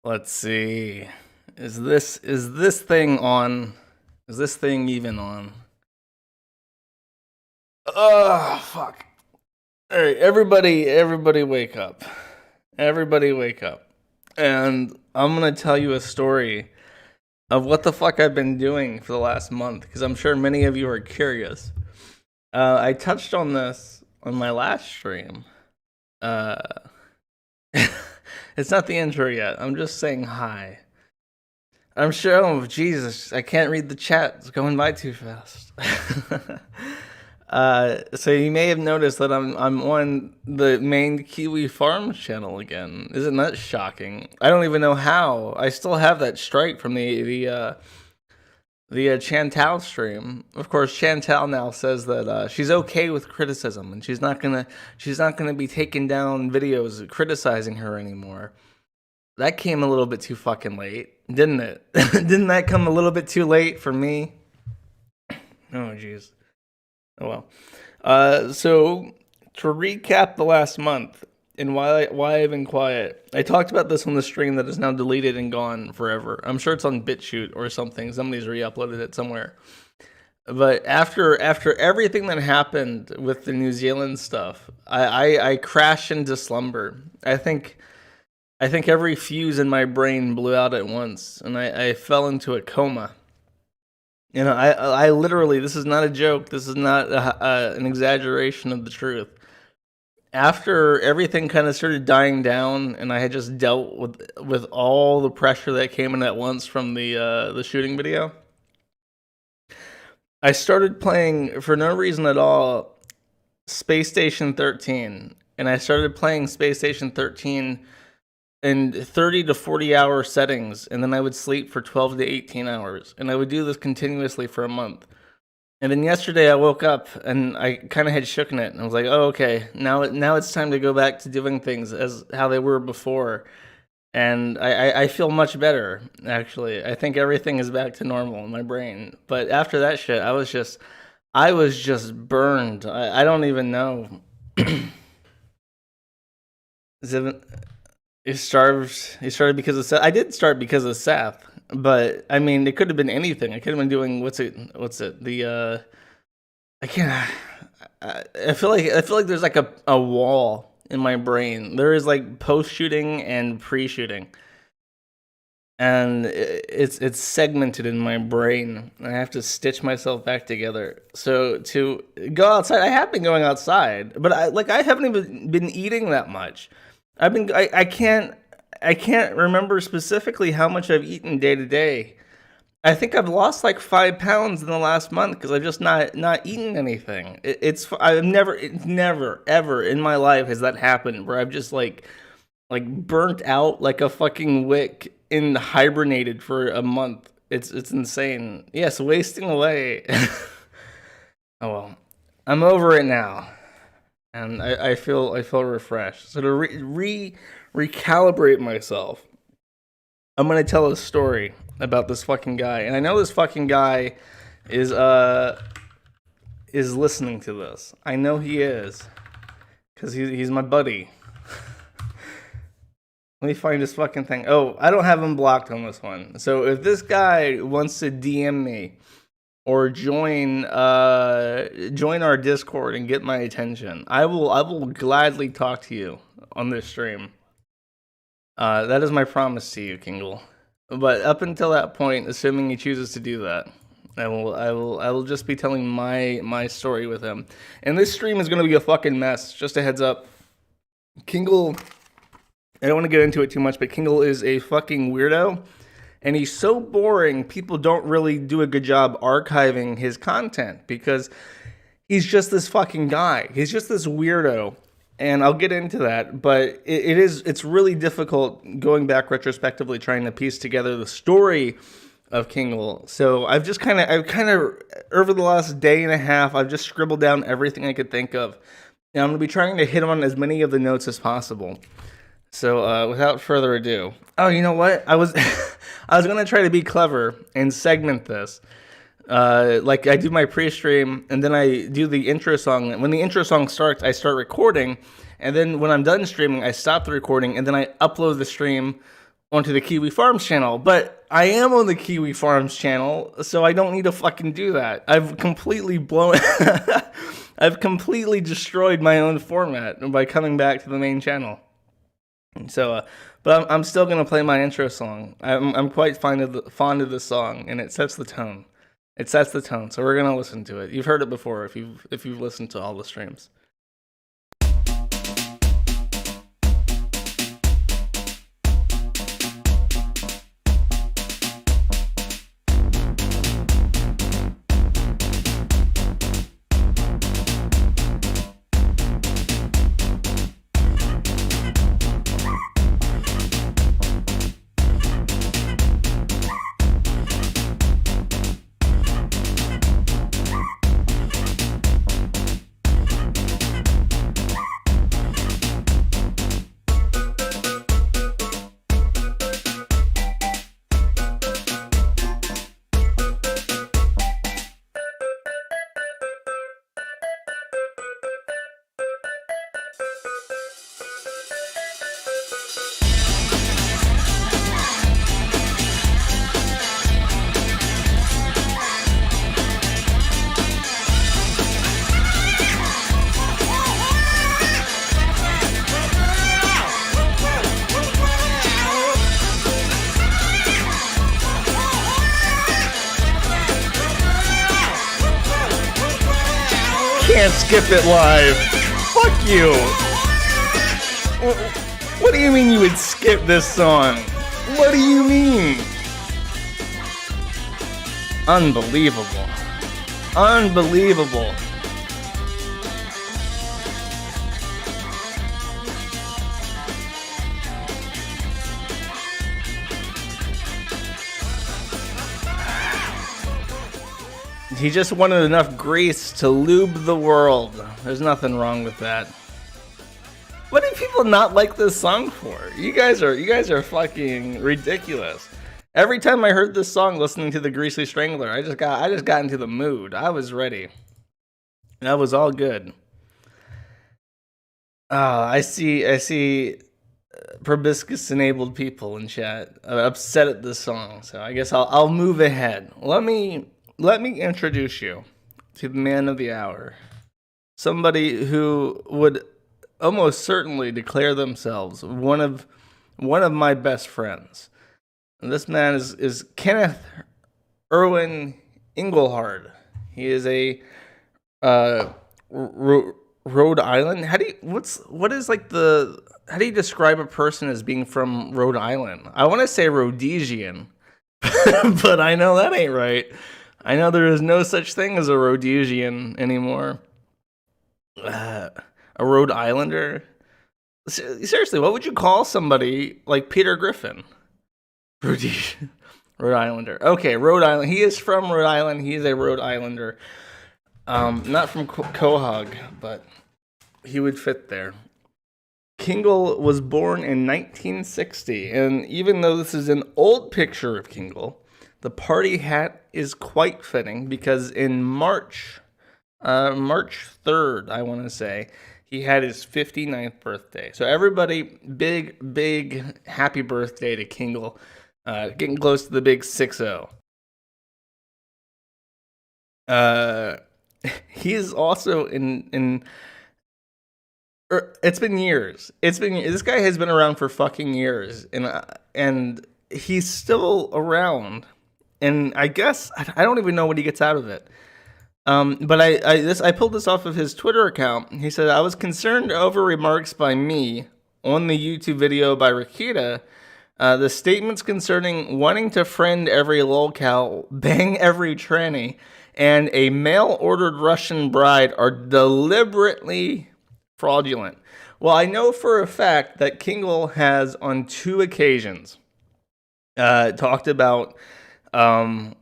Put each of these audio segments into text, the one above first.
Let's see. Is this thing on? Is this thing even on? Oh fuck. Alright, everybody wake up. Everybody wake up. And I'm gonna tell you a story of what the fuck I've been doing for the last month, because I'm sure many of you are curious. I touched on this on my last stream. Uh it's not the intro yet. I'm just saying hi. I'm sure. Oh, Jesus, I can't read the chat. It's going by too fast. So you may have noticed that I'm on the main Kiwi Farms channel again. Isn't that shocking? I don't even know how. I still have that strike from the Chantal stream. Of course, Chantal now says that she's okay with criticism and she's not gonna be taking down videos criticizing her anymore. That came a little bit too fucking late, didn't it? Didn't that come a little bit too late for me? Oh jeez. Oh well. So to recap the last month and why I've been quiet, I talked about this on the stream that is now deleted and gone forever. I'm sure it's on BitChute or something. Somebody's re-uploaded it somewhere. But after everything that happened with the New Zealand stuff, I crashed into slumber. I think every fuse in my brain blew out at once, and I fell into a coma. You know, I literally, this is not a joke. This is not an exaggeration of the truth. After everything kind of started dying down, and I had just dealt with all the pressure that came in at once from the shooting video, I started playing for no reason at all Space Station 13, and I started playing Space Station 13 in 30 to 40 hour settings, and then I would sleep for 12 to 18 hours, and I would do this continuously for a month. And then yesterday I woke up and I kind of had shooken it, and I was like, oh, okay, now it's time to go back to doing things as how they were before. And I feel much better, actually. I think everything is back to normal in my brain. But after that shit, I was just burned. I don't even know. He started because of Seth. I did start because of Seth, but I mean, it could have been anything. I could have been doing what's it? I can't. I feel like there's like a wall in my brain. There is like post shooting and pre shooting, and it's segmented in my brain. I have to stitch myself back together. So to go outside, I have been going outside, but I haven't even been eating that much. I can't remember specifically how much I've eaten day to day. I think I've lost like 5 pounds in the last month because I've just not eaten anything. It's never ever in my life has that happened where I've just like burnt out like a fucking wick and hibernated for a month. It's insane. Yes, wasting away. Oh well, I'm over it now. And I feel refreshed. So to recalibrate myself, I'm gonna tell a story about this fucking guy, and I know this fucking guy is listening to this. I know he is, cause he's my buddy. Let me find this fucking thing. Oh, I don't have him blocked on this one. So if this guy wants to DM me or join our Discord and get my attention, I will gladly talk to you on this stream. That is my promise to you, Kengle. But up until that point, assuming he chooses to do that, I will just be telling my story with him. And this stream is gonna be a fucking mess. Just a heads up. Kengle, I don't want to get into it too much, but Kengle is a fucking weirdo. And he's so boring, people don't really do a good job archiving his content because he's just this fucking guy. He's just this weirdo. And I'll get into that, but it's really difficult going back retrospectively trying to piece together the story of Kengle. So I've kind of over the last day and a half, I've just scribbled down everything I could think of. And I'm going to be trying to hit on as many of the notes as possible. So without further ado, oh, you know what? I was I was gonna try to be clever and segment this. Like I do my pre-stream and then I do the intro song. When the intro song starts, I start recording, and then when I'm done streaming, I stop the recording and then I upload the stream onto the Kiwi Farms channel, but I am on the Kiwi Farms channel, so I don't need to fucking do that. I've completely I've completely destroyed my own format by coming back to the main channel. So, but I'm still gonna play my intro song. I'm quite fond of the song, and it sets the tone. It sets the tone, so we're gonna listen to it. You've heard it before if you've listened to all the streams. Can't skip it live. Fuck you. What do you mean you would skip this song? What do you mean? Unbelievable. Unbelievable. He just wanted enough grease to lube the world. There's nothing wrong with that. What do people not like this song for? You guys are fucking ridiculous. Every time I heard this song listening to the Greasy Strangler, I just got into the mood. I was ready. That was all good. I see proboscis enabled people in chat upset at this song. So I guess I'll move ahead. Let me introduce you to the man of the hour. Somebody who would almost certainly declare themselves one of my best friends. And this man is Kenneth Erwin Engelhard. He is a Rhode Island. How do you describe a person as being from Rhode Island? I want to say Rhodesian, but I know that ain't right. I know there is no such thing as a Rhodesian anymore. A Rhode Islander? Seriously, what would you call somebody like Peter Griffin? Rhodesian. Rhode Islander. Okay, Rhode Island. He is from Rhode Island. He is a Rhode Islander. Not from Quahog, but he would fit there. Kengle was born in 1960, and even though this is an old picture of Kengle, the party hat is quite fitting because in March 3rd, I want to say, he had his 59th birthday. So everybody, big happy birthday to Kengle. Getting close to the big 6-0. He's also in it's been years. This guy has been around for fucking years, and he's still around. And I guess I don't even know what he gets out of it. But I pulled this off of his Twitter account. He said, I was concerned over remarks by me on the YouTube video by Rakita. The statements concerning wanting to friend every lolcow, bang every tranny, and a mail-ordered Russian bride are deliberately fraudulent. Well, I know for a fact that Kengle has on 2 occasions talked about what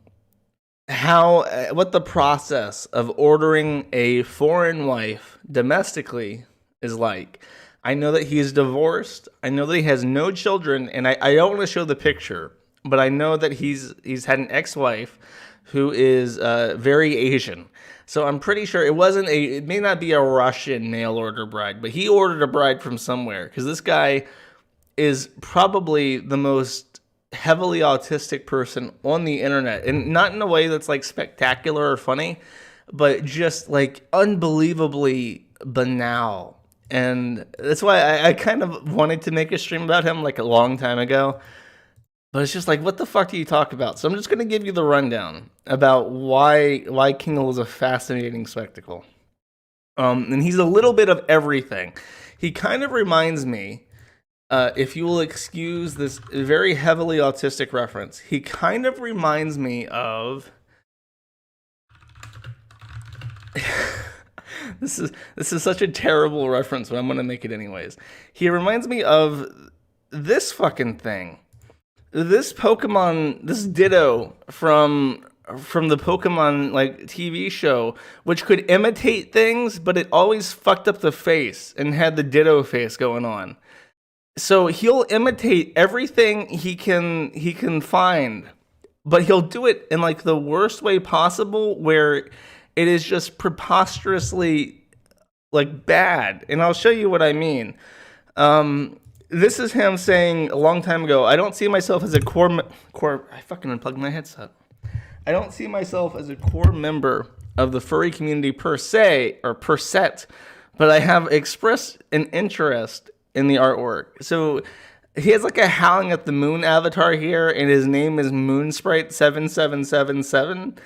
the process of ordering a foreign wife domestically is like. I know that he is divorced. I know that he has no children, and I don't want to show the picture, but I know that he's had an ex-wife who is very Asian. So I'm pretty sure it may not be a Russian mail order bride, but he ordered a bride from somewhere because this guy is probably the most heavily autistic person on the internet, and not in a way that's like spectacular or funny, but just like unbelievably banal. And that's why I kind of wanted to make a stream about him like a long time ago. But it's just like, what the fuck do you talk about? So I'm just going to give you the rundown about why Kengel is a fascinating spectacle. And he's a little bit of everything. He kind of reminds me, if you will excuse this very heavily autistic reference, he kind of reminds me of... This is such a terrible reference, but I'm going to make it anyways. He reminds me of this fucking thing. This Pokemon, this Ditto from the Pokemon like TV show, which could imitate things, but it always fucked up the face and had the Ditto face going on. So he'll imitate everything he can find, but he'll do it in like the worst way possible, where it is just preposterously like bad. And I'll show you what I mean. This is him saying a long time ago, I don't see myself as a core. I fucking unplugged my headset. I don't see myself as a core member of the furry community per se, or per set, but I have expressed an interest in the artwork. So he has like a Howling at the Moon avatar here, and his name is Moonsprite7777.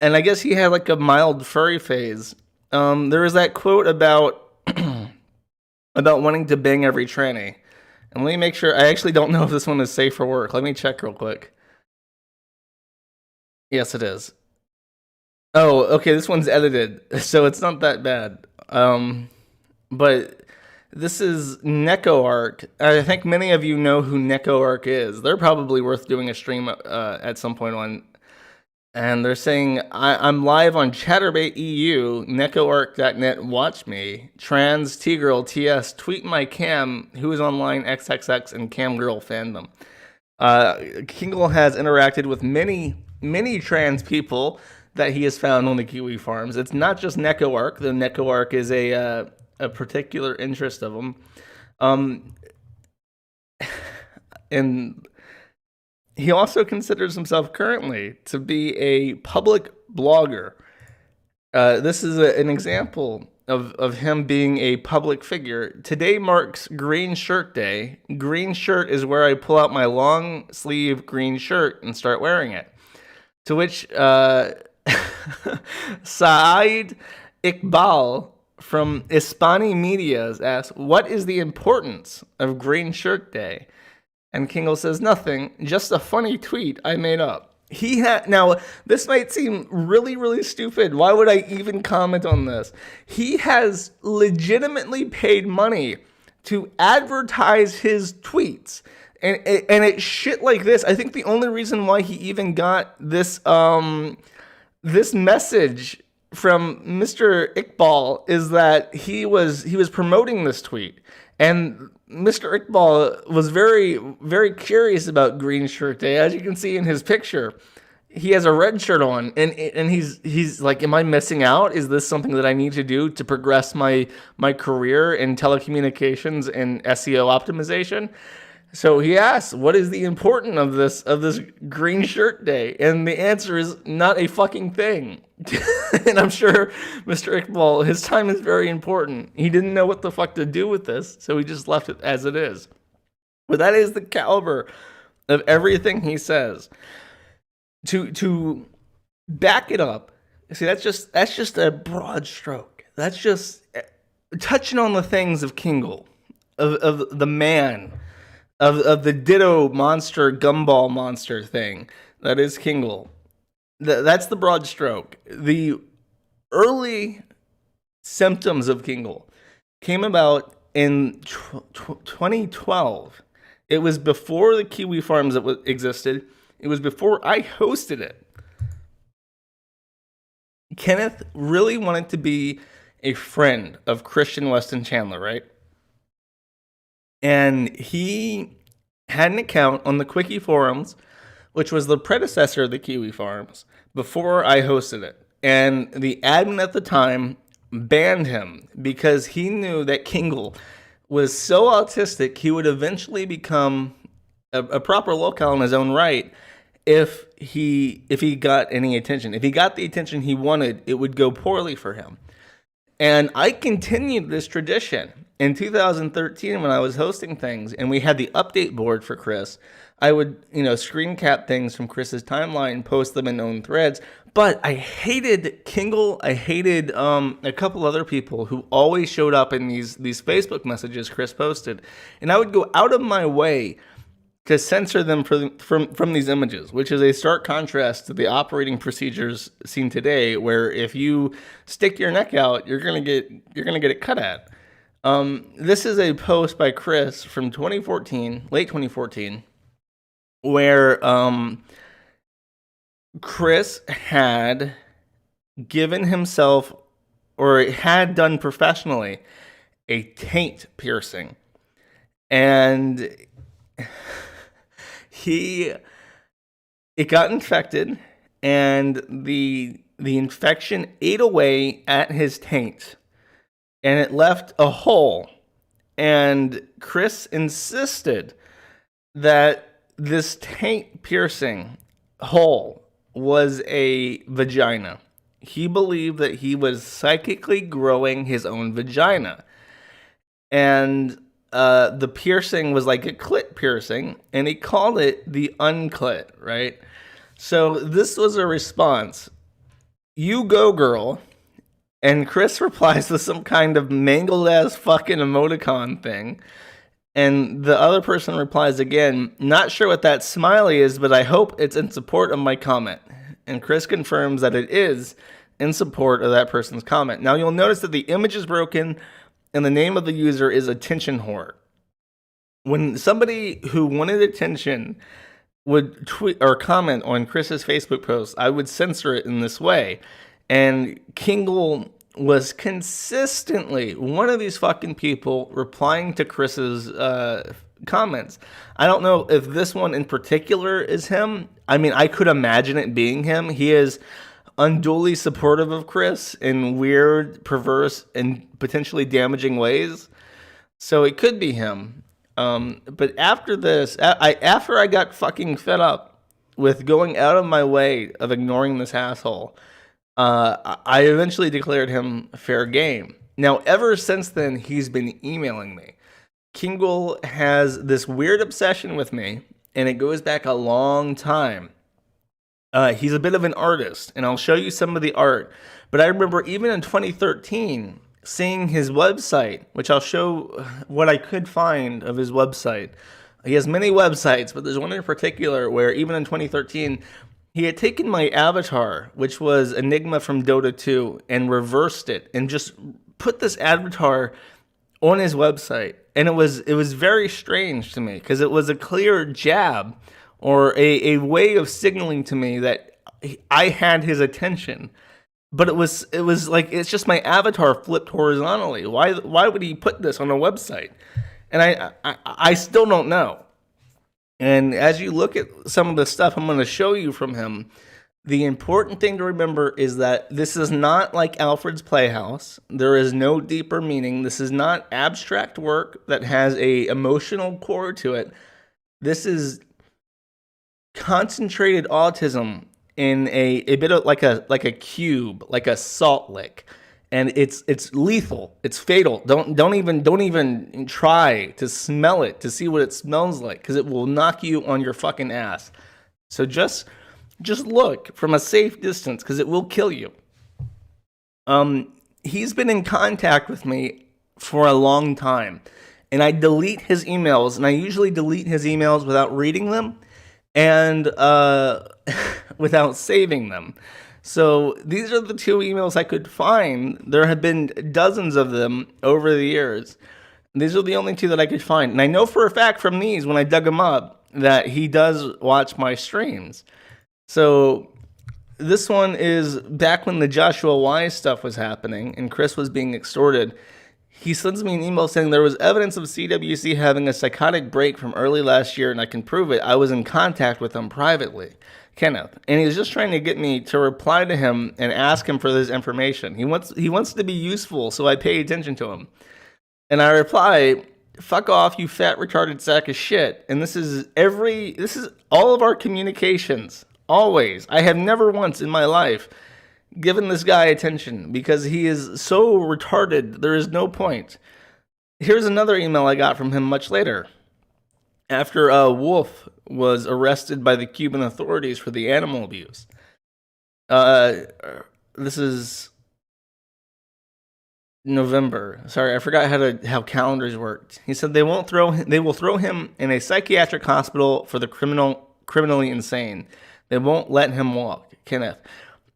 And I guess he had like a mild furry phase. There was that quote about about wanting to bang every tranny. And let me make sure. I actually don't know if this one is safe for work. Let me check real quick. Yes, it is. Oh, okay. This one's edited, so it's not that bad. But this is NecoArc. I think many of you know who NecoArc is. They're probably worth doing a stream at some point on. And they're saying, I'm live on Chatterbait EU, NecoArc.net, watch me, Trans, T-Girl, TS, tweet my cam, who is online, XXX, and Camgirl fandom. Kengle has interacted with many trans people that he has found on the Kiwi farms. It's not just NecoArc, though NecoArc is a particular interest of him. And he also considers himself currently to be a public blogger. This is an example of him being a public figure. Today marks Green Shirt Day. Green shirt is where I pull out my long sleeve green shirt and start wearing it. To which Saeed Iqbal from Ispani Medias asks, what is the importance of Green Shirt Day? And Kengel says, nothing, just a funny tweet I made up. Now, this might seem really, really stupid. Why would I even comment on this? He has legitimately paid money to advertise his tweets. And it's shit like this. I think the only reason why he even got this this message from Mr. Iqbal is that he was promoting this tweet. And Mr. Iqbal was very, very curious about Green Shirt Day. As you can see in his picture, he has a red shirt on, and he's like, am I missing out? Is this something that I need to do to progress my career in telecommunications and SEO optimization? So he asks, what is the importance of this Green Shirt Day? And the answer is not a fucking thing. And I'm sure Mr. Iqbal, his time is very important. He didn't know what the fuck to do with this, so he just left it as it is. But that is the caliber of everything he says. To back it up, see, that's just a broad stroke. That's just touching on the things of Kengle, of the man, of the Ditto monster, gumball monster thing that is Kengle. That's the broad stroke. The early symptoms of Kengle came about in 2012. It was before the Kiwi farms existed. It was before I hosted it. Kenneth really wanted to be a friend of Christian Weston Chandler, right? And he had an account on the Quickie forums, which was the predecessor of the Kiwi farms, before I hosted it. And the admin at the time banned him because he knew that Kengle was so autistic he would eventually become a proper locale in his own right if he got any attention. If he got the attention he wanted, it would go poorly for him. And I continued this tradition. In 2013, when I was hosting things and we had the update board for Chris, I would, screen cap things from Chris's timeline, post them in own threads. But I hated Kengle. I hated a couple other people who always showed up in these Facebook messages Chris posted. And I would go out of my way to censor them from these images, which is a stark contrast to the operating procedures seen today, where if you stick your neck out, you're gonna get it cut at. This is a post by Chris from 2014, late 2014, where Chris had given himself, or had done professionally, a taint piercing, and it got infected, and the infection ate away at his taint, and it left a hole. And Chris insisted that this taint piercing hole was a vagina. He believed that he was psychically growing his own vagina. And the piercing was like a clit piercing, and he called it the unclit, right? So this was a response. You go, girl. And Chris replies with some kind of mangled ass fucking emoticon thing. And the other person replies again, not sure what that smiley is, but I hope it's in support of my comment. And Chris confirms that it is in support of that person's comment. Now you'll notice that the image is broken and the name of the user is Attention Whore. When somebody who wanted attention would tweet or comment on Chris's Facebook post, I would censor it in this way. And Kengel was consistently one of these fucking people replying to Chris's comments. I don't know if this one in particular is him. I mean, I could imagine it being him. He is unduly supportive of Chris in weird, perverse, and potentially damaging ways. So it could be him. But after this, after I got fucking fed up with going out of my way of ignoring this asshole, I eventually declared him fair game. Now, ever since then, he's been emailing me. Kengel has this weird obsession with me, and it goes back a long time. He's a bit of an artist, and I'll show you some of the art. But I remember even in 2013, seeing his website, which I'll show what I could find of his website. He has many websites, but there's one in particular where even in 2013, he had taken my avatar, which was Enigma from Dota 2, and reversed it and just put this avatar on his website. And it was very strange to me because it was a clear jab or a way of signaling to me that I had his attention. But it was like, it's just my avatar flipped horizontally. Why would he put this on a website? And I still don't know. And as you look at some of the stuff I'm going to show you from him, the important thing to remember is that this is not like Alfred's Playhouse. There is no deeper meaning. This is not abstract work that has a emotional core to it. This is concentrated autism in a bit of like a cube, like a salt lick. And it's lethal. It's fatal. Don't even try to smell it to see what it smells like, because it will knock you on your fucking ass. So just look from a safe distance, because it will kill you. He's been in contact with me for a long time, and I delete his emails, and I usually delete his emails without reading them and without saving them. So these are the two emails I could find. There have been dozens of them over the years. These are the only two that I could find. And I know for a fact from these, when I dug them up, that he does watch my streams. So this one is back when the Joshua Wise stuff was happening and Chris was being extorted. He sends me an email saying there was evidence of CWC having a psychotic break from early last year, and I can prove it. I was in contact with him privately. Kenneth, and he's just trying to get me to reply to him and ask him for this information. He wants to be useful, so I pay attention to him. And I reply, fuck off, you fat retarded sack of shit. And this is all of our communications. Always. I have never once in my life given this guy attention because he is so retarded. There is no point. Here's another email I got from him much later. After Wolf was arrested by the Cuban authorities for the animal abuse. This is November. Sorry, I forgot how calendars worked. He said they will throw him in a psychiatric hospital for the criminally insane. They won't let him walk. Kenneth.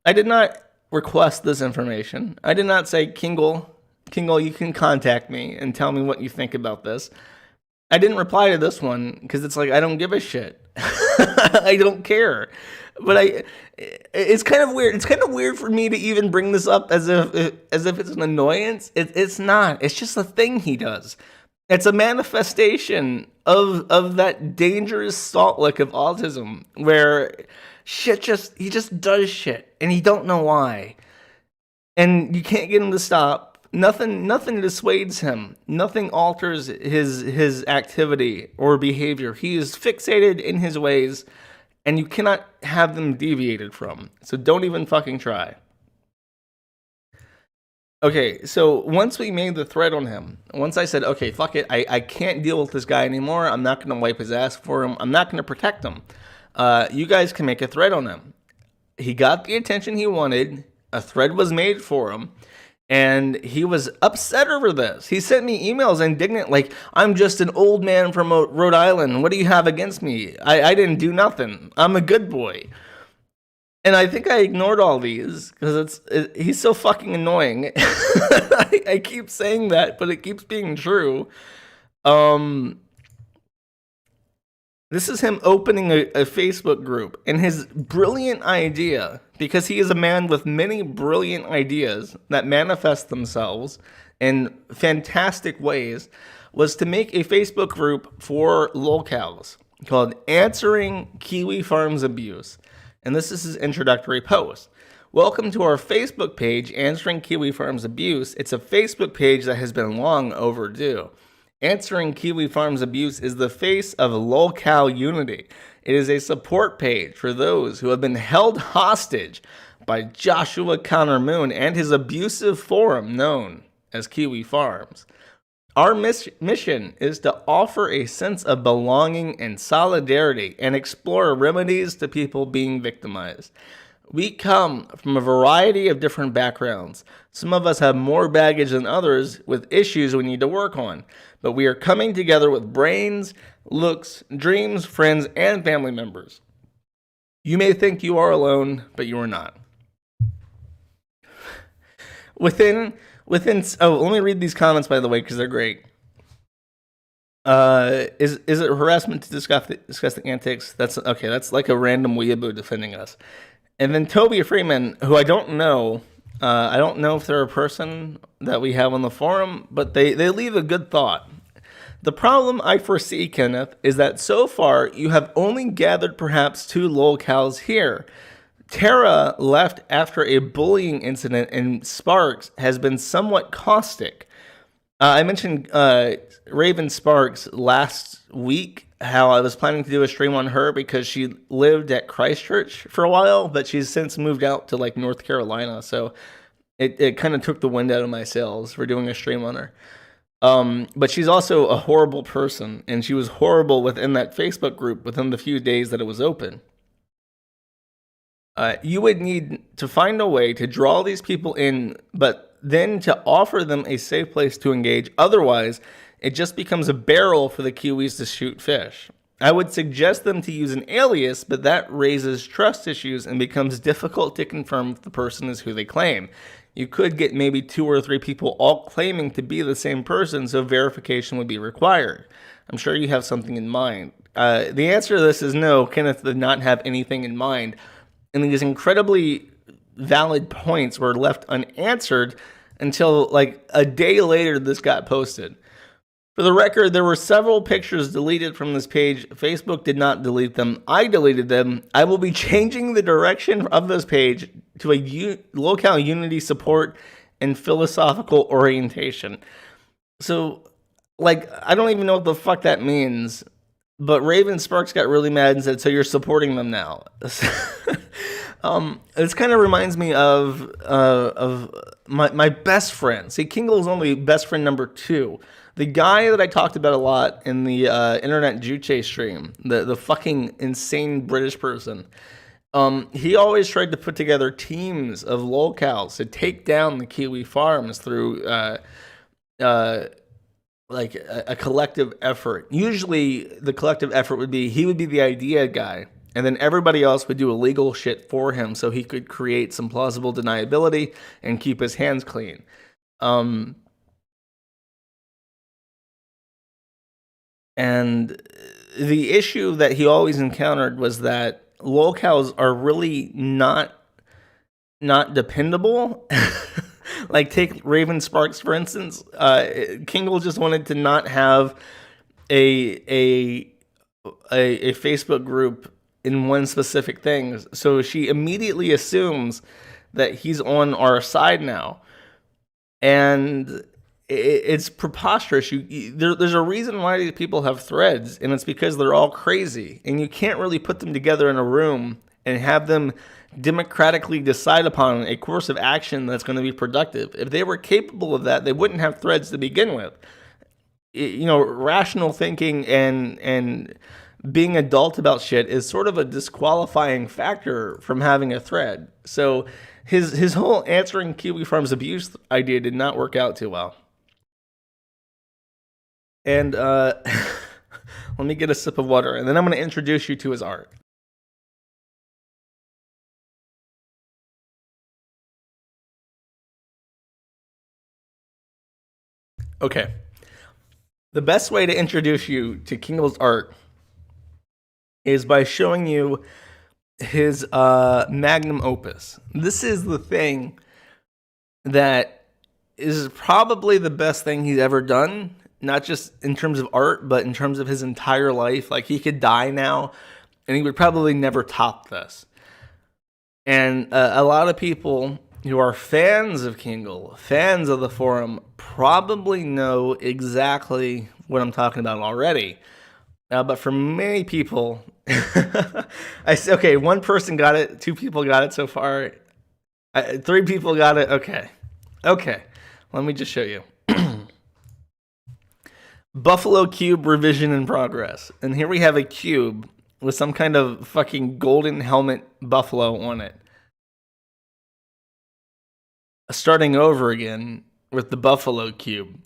I did not request this information. I did not say, Kengle, you can contact me and tell me what you think about this. I didn't reply to this one because it's like, I don't give a shit. I don't care. But it's kind of weird. It's kind of weird for me to even bring this up as if it's an annoyance. It's not. It's just a thing he does. It's a manifestation of that dangerous salt lick of autism where he just does shit and you don't know why. And you can't get him to stop. Nothing dissuades him. Nothing alters his activity or behavior. He is fixated in his ways, and you cannot have them deviated from. So don't even fucking try. Okay, so once we made the thread on him, once I said, okay, fuck it, I can't deal with this guy anymore. I'm not going to wipe his ass for him. I'm not going to protect him. You guys can make a thread on him. He got the attention he wanted. A thread was made for him. And he was upset over this. He sent me emails indignant, like, I'm just an old man from Rhode Island. What do you have against me? I didn't do nothing. I'm a good boy. And I think I ignored all these because he's so fucking annoying. I keep saying that, but it keeps being true. This is him opening a Facebook group, and his brilliant idea, because he is a man with many brilliant ideas that manifest themselves in fantastic ways, was to make a Facebook group for lolcows called Answering Kiwi Farms Abuse. And this is his introductory post. Welcome to our Facebook page, Answering Kiwi Farms Abuse. It's a Facebook page that has been long overdue. Answering Kiwi Farms Abuse is the face of lolcow unity. It is a support page for those who have been held hostage by Joshua Connor Moon and his abusive forum known as Kiwi Farms. Our mission is to offer a sense of belonging and solidarity and explore remedies to people being victimized. We come from a variety of different backgrounds. Some of us have more baggage than others with issues we need to work on. But we are coming together with brains, looks, dreams, friends, and family members. You may think you are alone, but you are not. Let me read these comments, by the way, because they're great. Is it harassment to discuss the antics? That's okay. That's like a random weeaboo defending us. And then Toby Freeman, who I don't know if they're a person that we have on the forum, but they leave a good thought. The problem I foresee, Kenneth, is that so far you have only gathered perhaps 2 lolcows here. Tara left after a bullying incident, and Sparks has been somewhat caustic. I mentioned Raven Sparks last week, how I was planning to do a stream on her because she lived at Christchurch for a while, but she's since moved out to like North Carolina, so it kind of took the wind out of my sails for doing a stream on her. But she's also a horrible person, and she was horrible within that Facebook group within the few days that it was open. You would need to find a way to draw these people in, but then to offer them a safe place to engage. Otherwise, it just becomes a barrel for the Kiwis to shoot fish. I would suggest them to use an alias, but that raises trust issues and becomes difficult to confirm if the person is who they claim. You could get maybe 2 or 3 people all claiming to be the same person, so verification would be required. I'm sure you have something in mind. The answer to this is no. Kenneth did not have anything in mind, and these incredibly valid points were left unanswered until like a day later this got posted. For the record, there were several pictures deleted from this page. Facebook did not delete them. I deleted them. I will be changing the direction of this page to a locale unity support and philosophical orientation. So like, I don't even know what the fuck that means. But Raven Sparks got really mad and said, "So you're supporting them now?" This kind of reminds me of my best friend. See, Kengle is only best friend number 2. The guy that I talked about a lot in the internet Juche stream, the fucking insane British person. He always tried to put together teams of lolcows to take down the Kiwi farms through like a collective effort. Usually the collective effort would be he would be the idea guy, and then everybody else would do illegal shit for him so he could create some plausible deniability and keep his hands clean. And the issue that he always encountered was that lolcows are really not dependable. Like, take Raven Sparks, for instance. Kengel just wanted to not have a Facebook group in one specific thing. So she immediately assumes that he's on our side now. And it's preposterous. There's a reason why these people have threads, and it's because they're all crazy. And you can't really put them together in a room and have them democratically decide upon a course of action that's going to be productive. If they were capable of that, they wouldn't have threads to begin with. Rational thinking and being adult about shit is sort of a disqualifying factor from having a thread. So his whole answering Kiwi Farms abuse idea did not work out too well. And let me get a sip of water, and then I'm going to introduce you to his art. Okay. The best way to introduce you to Kengel's art is by showing you his magnum opus. This is the thing that is probably the best thing he's ever done, not just in terms of art, but in terms of his entire life. Like, he could die now, and he would probably never top this. And a lot of people who are fans of Kengle, fans of the forum, probably know exactly what I'm talking about already. But for many people, okay, one person got it, 2 people got it so far, 3 people got it. Okay, let me just show you. Buffalo Cube revision in progress. And here we have a cube with some kind of fucking golden helmet buffalo on it. Starting over again with the Buffalo Cube.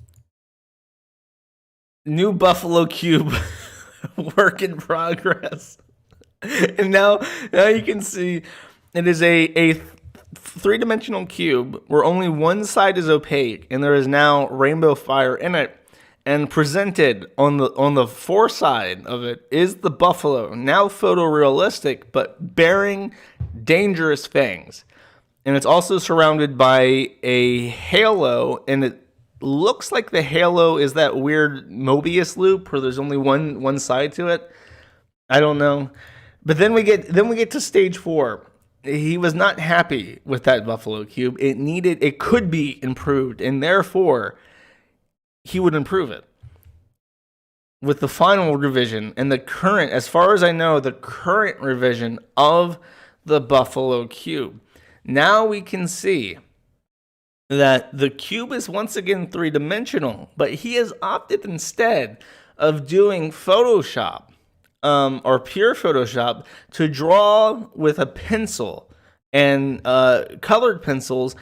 New Buffalo Cube work in progress. And now you can see it is a 3-dimensional cube where only one side is opaque, and there is now rainbow fire in it. And presented on the fore side of it is the buffalo, now photorealistic, but bearing dangerous fangs. And it's also surrounded by a halo, and it looks like the halo is that weird Mobius loop where there's only one side to it. I don't know. But then we get to stage 4. He was not happy with that Buffalo Cube. It could be improved, and therefore he would improve it with the final revision and the current, as far as I know, the current revision of the Buffalo Cube. Now we can see that the cube is once again 3-dimensional, but he has opted instead of doing Photoshop or pure Photoshop to draw with a pencil and colored pencils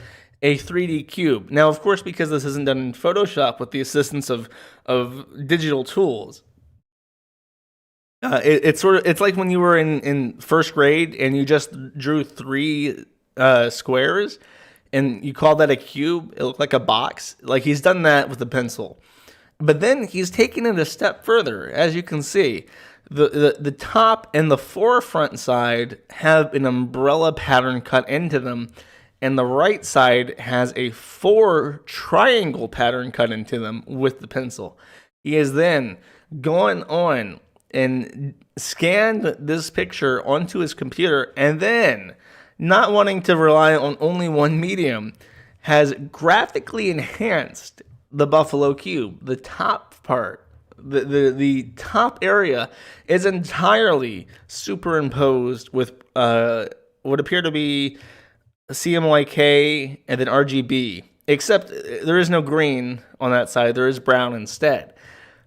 a 3D cube. Now, of course, because this isn't done in Photoshop with the assistance of digital tools, it's like when you were in first grade and you just drew 3 squares and you call that a cube. It looked like a box. Like, he's done that with a pencil. But then he's taken it a step further. As you can see, the top and the forefront side have an umbrella pattern cut into them, and the right side has a 4 triangle pattern cut into them with the pencil. He has then gone on and scanned this picture onto his computer, and then, not wanting to rely on only one medium, has graphically enhanced the buffalo cube. The top part, the top area is entirely superimposed with what appear to be CMYK and then RGB, except there is no green on that side. There is brown instead.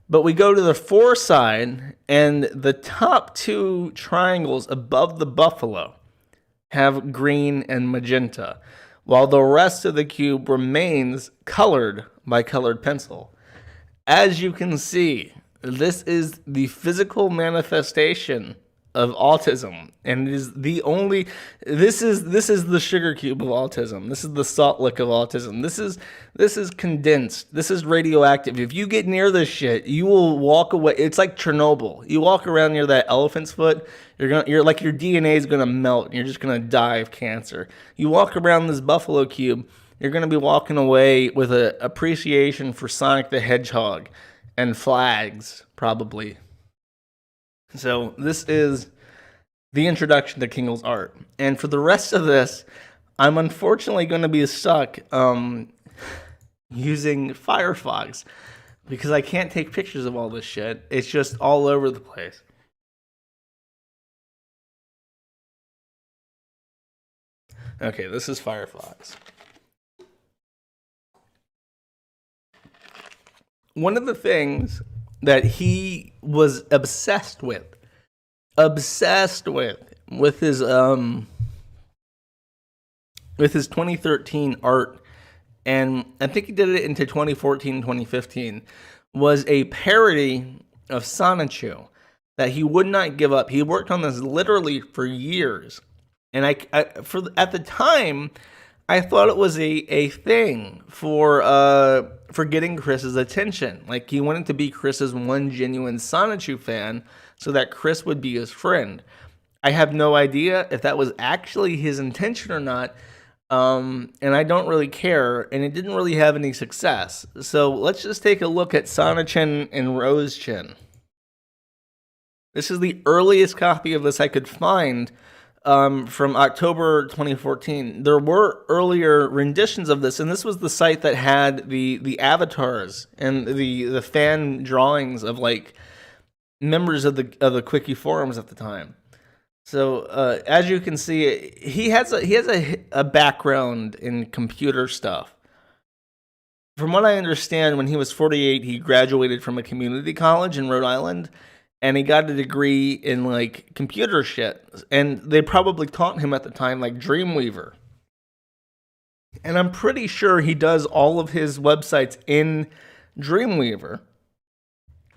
But we go to the fore side, and the top two triangles above the buffalo have green and magenta, while the rest of the cube remains colored by colored pencil. As you can see, this is the physical manifestation of autism, and it is the only. This is the sugar cube of autism. This is the salt lick of autism. This is condensed. This is radioactive. If you get near this shit, you will walk away. It's like Chernobyl. You walk around near that elephant's foot, you're like your DNA is gonna melt, and you're just gonna die of cancer. You walk around this buffalo cube, you're gonna be walking away with an appreciation for Sonic the Hedgehog and flags, probably. So this is the introduction to Kengle's art. And for the rest of this, I'm unfortunately going to be stuck using Firefox because I can't take pictures of all this shit. It's just all over the place. Okay, this is Firefox. One of the things that he was obsessed with his 2013 art, and I think he did it into 2014, 2015, was a parody of Sonichu that he would not give up. He worked on this literally for years, and at the time, I thought it was a thing for getting Chris's attention. Like, he wanted to be Chris's one genuine Sonichu fan so that Chris would be his friend. I have no idea if that was actually his intention or not, and I don't really care, and it didn't really have any success. So let's just take a look at Sonochin and Rosechin. This is the earliest copy of this I could find, from October 2014. There were earlier renditions of this, and this was the site that had the avatars and the fan drawings of like members of the Quickie forums at the time. So as you can see, he has a background in computer stuff. From what I understand, when he was 48, he graduated from a community college in Rhode Island, and he got a degree in like computer shit. And they probably taught him at the time like Dreamweaver. And I'm pretty sure he does all of his websites in Dreamweaver.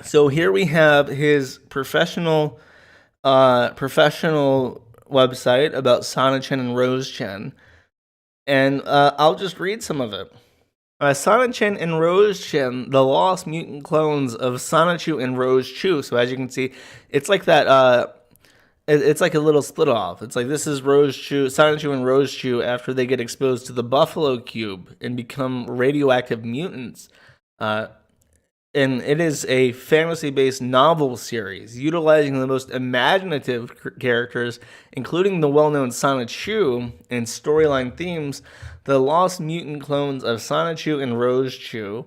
So here we have his professional website about Sonochin and Rosechin. And I'll just read some of it. Sonochin and Rosechin, the lost mutant clones of Sonichu and Rosechu. So as you can see, it's like that. It's like a little split off. It's like this is Sonichu and Rosechu after they get exposed to the Buffalo Cube and become radioactive mutants. And it is a fantasy-based novel series utilizing the most imaginative characters, including the well-known Sonichu, and storyline themes. The lost mutant clones of Sonichu and Rosechu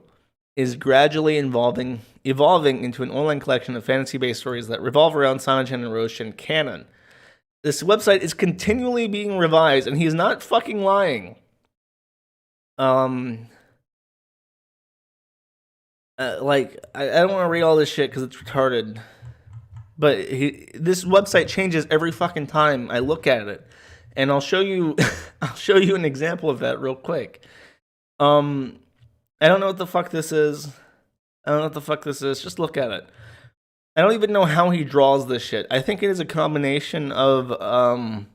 is gradually evolving into an online collection of fantasy-based stories that revolve around Sonochin and Rosechin canon. This website is continually being revised, and he's not fucking lying. I don't want to read all this shit because it's retarded. But this website changes every fucking time I look at it. And I'll show you an example of that real quick. I don't know what the fuck this is. Just look at it. I don't even know how he draws this shit. I think it is a combination of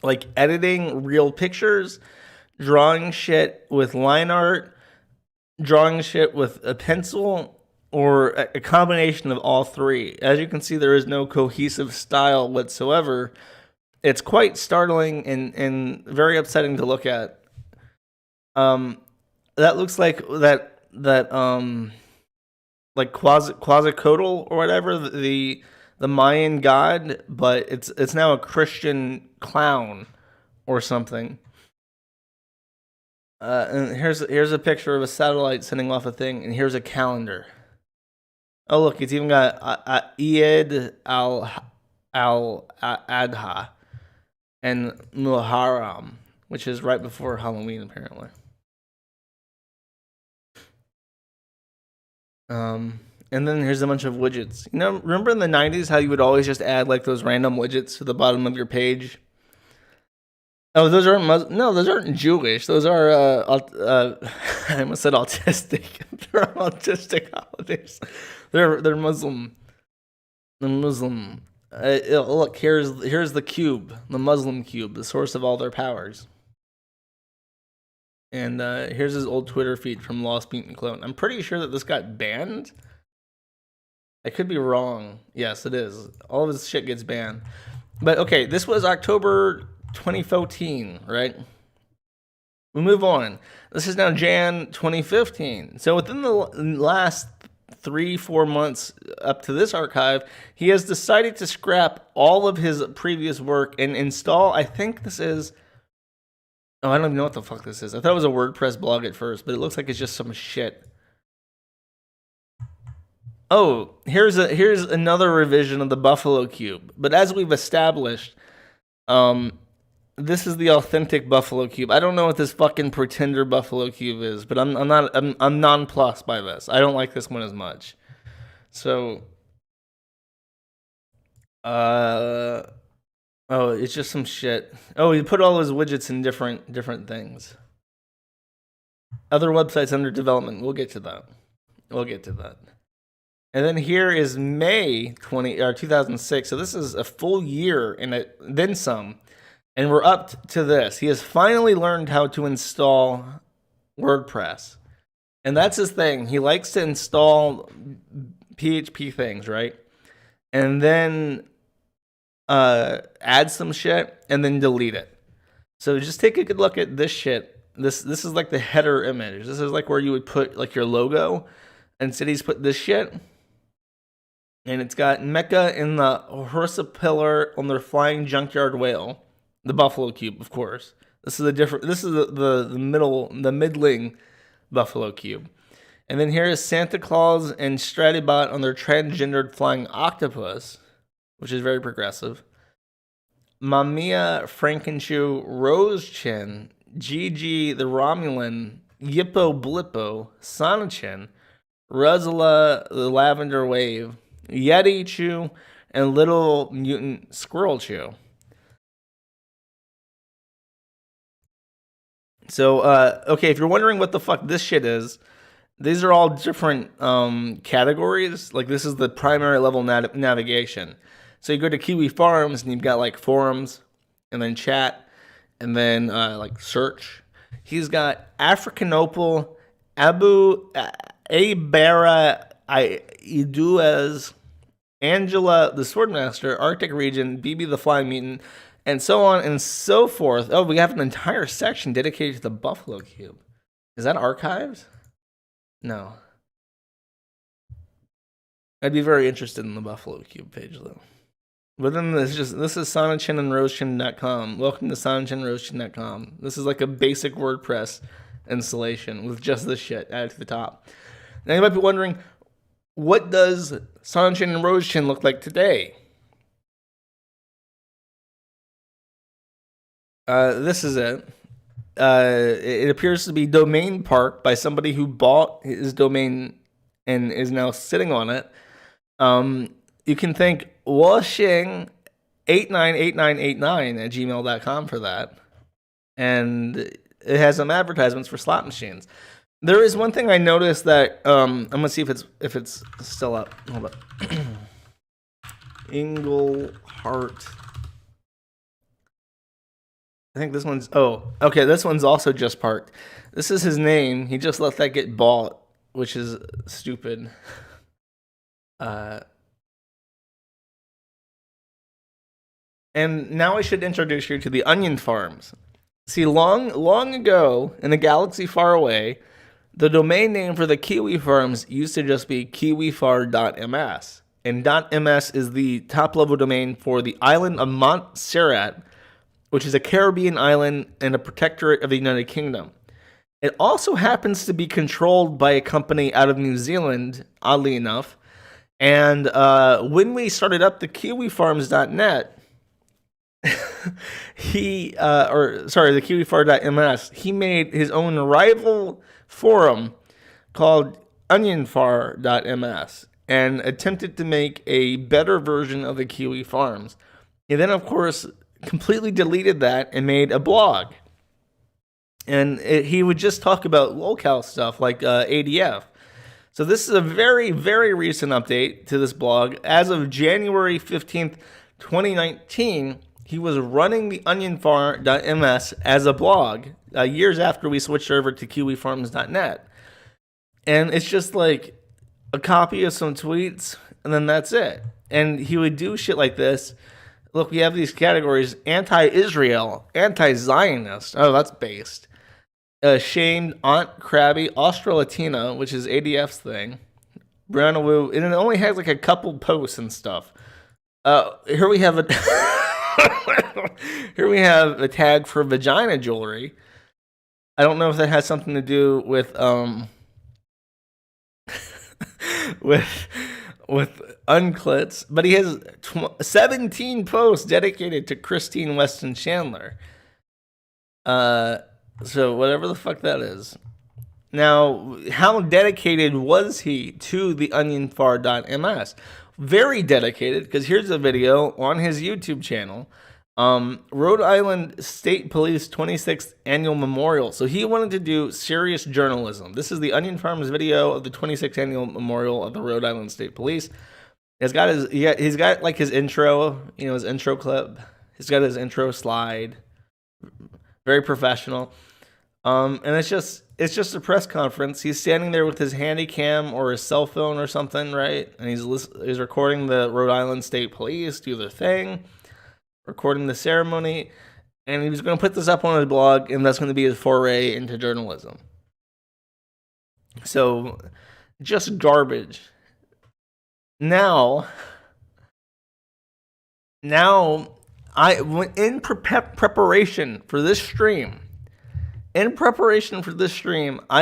like editing real pictures, drawing shit with line art, drawing shit with a pencil, or a combination of all three. As you can see, there is no cohesive style whatsoever. It's quite startling and very upsetting to look at. That looks like that like Quetzalcoatl or whatever, the Mayan god, but it's now a Christian clown or something. And here's a picture of a satellite sending off a thing, and here's a calendar. Oh look, it's even got Eid al Adha and Muharram, which is right before Halloween, apparently. And then here's a bunch of widgets. You know, remember in the 90s how you would always just add like those random widgets to the bottom of your page? Oh, those aren't no, those aren't Jewish. Those are I almost said autistic. They're autistic holidays. They're Muslim. The Muslim. Look, here's the cube, the Muslim cube, the source of all their powers. And here's his old Twitter feed from Lost Mutant Clone. I'm pretty sure that this got banned. I could be wrong. Yes, it is. All of his shit gets banned. But okay, this was October 2014, right? We move on. This is now Jan 2015. So within the last 3-4 months up to this archive, he has decided to scrap all of his previous work and install, I think this is, oh, I don't even know what the fuck this is. I thought it was a WordPress blog at first, but it looks like it's just some shit. Oh, here's another revision of the Buffalo Cube. But as we've established, this is the authentic Buffalo Cube. I don't know what this fucking pretender Buffalo Cube is, but I'm nonplussed by this. I don't like this one as much. So, oh, it's just some shit. Oh, he put all his widgets in different things. Other websites under development. We'll get to that. And then here is May 2006. So this is a full year and then some. And we're up to this. He has finally learned how to install WordPress. And that's his thing. He likes to install PHP things, right? And then add some shit and then delete it. So just take a good look at this shit. This is like the header image. This is like where you would put like your logo. Instead he's put this shit. And it's got Mecca in the Horsa pillar on their flying junkyard whale. The Buffalo Cube, of course. This is the middling Buffalo Cube. And then here is Santa Claus and Stratibot on their transgendered flying octopus, which is very progressive. Mamiya Frankenshoe, Rose Chin, Gigi the Romulan, Yippo Blippo, Sonachin, Ruzla the Lavender Wave, Yeti Chew, and Little Mutant Squirrel Chew. So, okay, if you're wondering what the fuck this shit is, these are all different categories. Like, this is the primary level navigation. So you go to Kiwi Farms, and you've got, like, forums, and then chat, and then, like, search. He's got African Opal, Abu Abara Iduez, Angela the Swordmaster, Arctic Region, BB the Flying Mutant, and so on and so forth. Oh, we have an entire section dedicated to the Buffalo Cube. Is that archived? No. I'd be very interested in the Buffalo Cube page, though. But then this is sonachin and rosechin.com. Welcome to sonachinrosechin.com. This is like a basic WordPress installation with just this shit added to the top. Now you might be wondering, what does Sonachin and Rosechin look like today? This is it. It appears to be Domain Park by somebody who bought his domain and is now sitting on it. You can thank Washing 898989 at gmail.com for that. And it has some advertisements for slot machines. There is one thing I noticed that I'm gonna see if it's still up. Hold up. Englehart. I think this one's, oh, okay, this one's also just parked. This is his name. He just let that get bought, which is stupid. And now I should introduce you to the onion farms. See, long ago, in a galaxy far away, the domain name for the Kiwi farms used to just be kiwifar.ms. And .ms is the top-level domain for the island of Montserrat, which is a Caribbean island and a protectorate of the United Kingdom. It also happens to be controlled by a company out of New Zealand, oddly enough. And when we started up the KiwiFarms.net, the KiwiFar.ms, he made his own rival forum called OnionFar.ms and attempted to make a better version of the Kiwi Farms. He then, of course, completely deleted that and made a blog. And he would just talk about locale stuff like ADF. So this is a very, very recent update to this blog. As of January 15th, 2019, he was running the OnionFar.ms as a blog years after we switched over to KiwiFarms.net. And it's just like a copy of some tweets, and then that's it. And he would do shit like this. Look, we have these categories: anti-Israel, anti-Zionist. Oh, that's based. Shamed, Aunt Crabby, Austro-Latina, which is ADF's thing. Brownawoo, and it only has like a couple posts and stuff. Here we have a tag for vagina jewelry. I don't know if that has something to do with with unclits, but he has 17 posts dedicated to Christine Weston Chandler. So whatever the fuck that is. Now, how dedicated was he to the OnionFar.ms? Very dedicated, because here's a video on his YouTube channel. Rhode Island State Police 26th Annual Memorial. So he wanted to do serious journalism. This is the Onion Farms video of the 26th Annual Memorial of the Rhode Island State Police. He's got like his intro, his intro clip. He's got his intro slide. Very professional. And it's just a press conference. He's standing there with his handy cam or his cell phone or something, right? And he's recording the Rhode Island State Police do their thing, recording the ceremony, and he was going to put this up on his blog, and that's going to be his foray into journalism. So, just garbage. Now, I went in preparation for this stream. I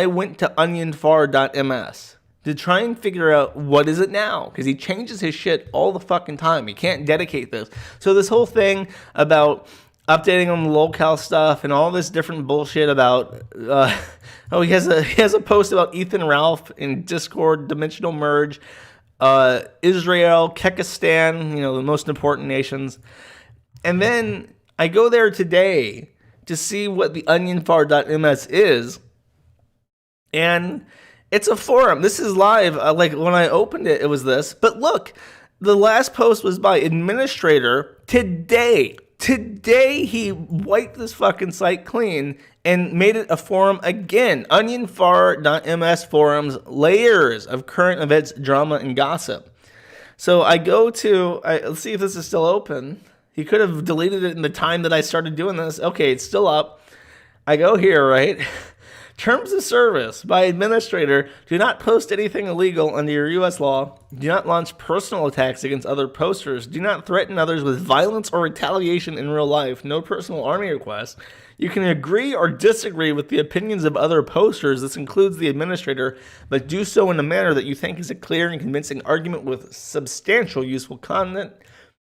went to OnionFar.ms to try and figure out what is it now, because he changes his shit all the fucking time. He can't dedicate this. So this whole thing about updating on locale stuff and all this different bullshit about he has a post about Ethan Ralph in Discord, Dimensional Merge, Israel, Kekistan, the most important nations. And then I go there today to see what the OnionFar.ms is, and it's a forum. This is live. Like when I opened it, it was this. But look, the last post was by administrator today. Today he wiped this fucking site clean and made it a forum again. OnionFar.ms forums, layers of current events, drama, and gossip. So I go to, let's see if this is still open. He could have deleted it in the time that I started doing this. Okay, it's still up. I go here, right? Terms of service by administrator. Do not post anything illegal under your U.S. law. Do not launch personal attacks against other posters. Do not threaten others with violence or retaliation in real life. No personal army requests. You can agree or disagree with the opinions of other posters. This includes the administrator, but do so in a manner that you think is a clear and convincing argument with substantial useful content.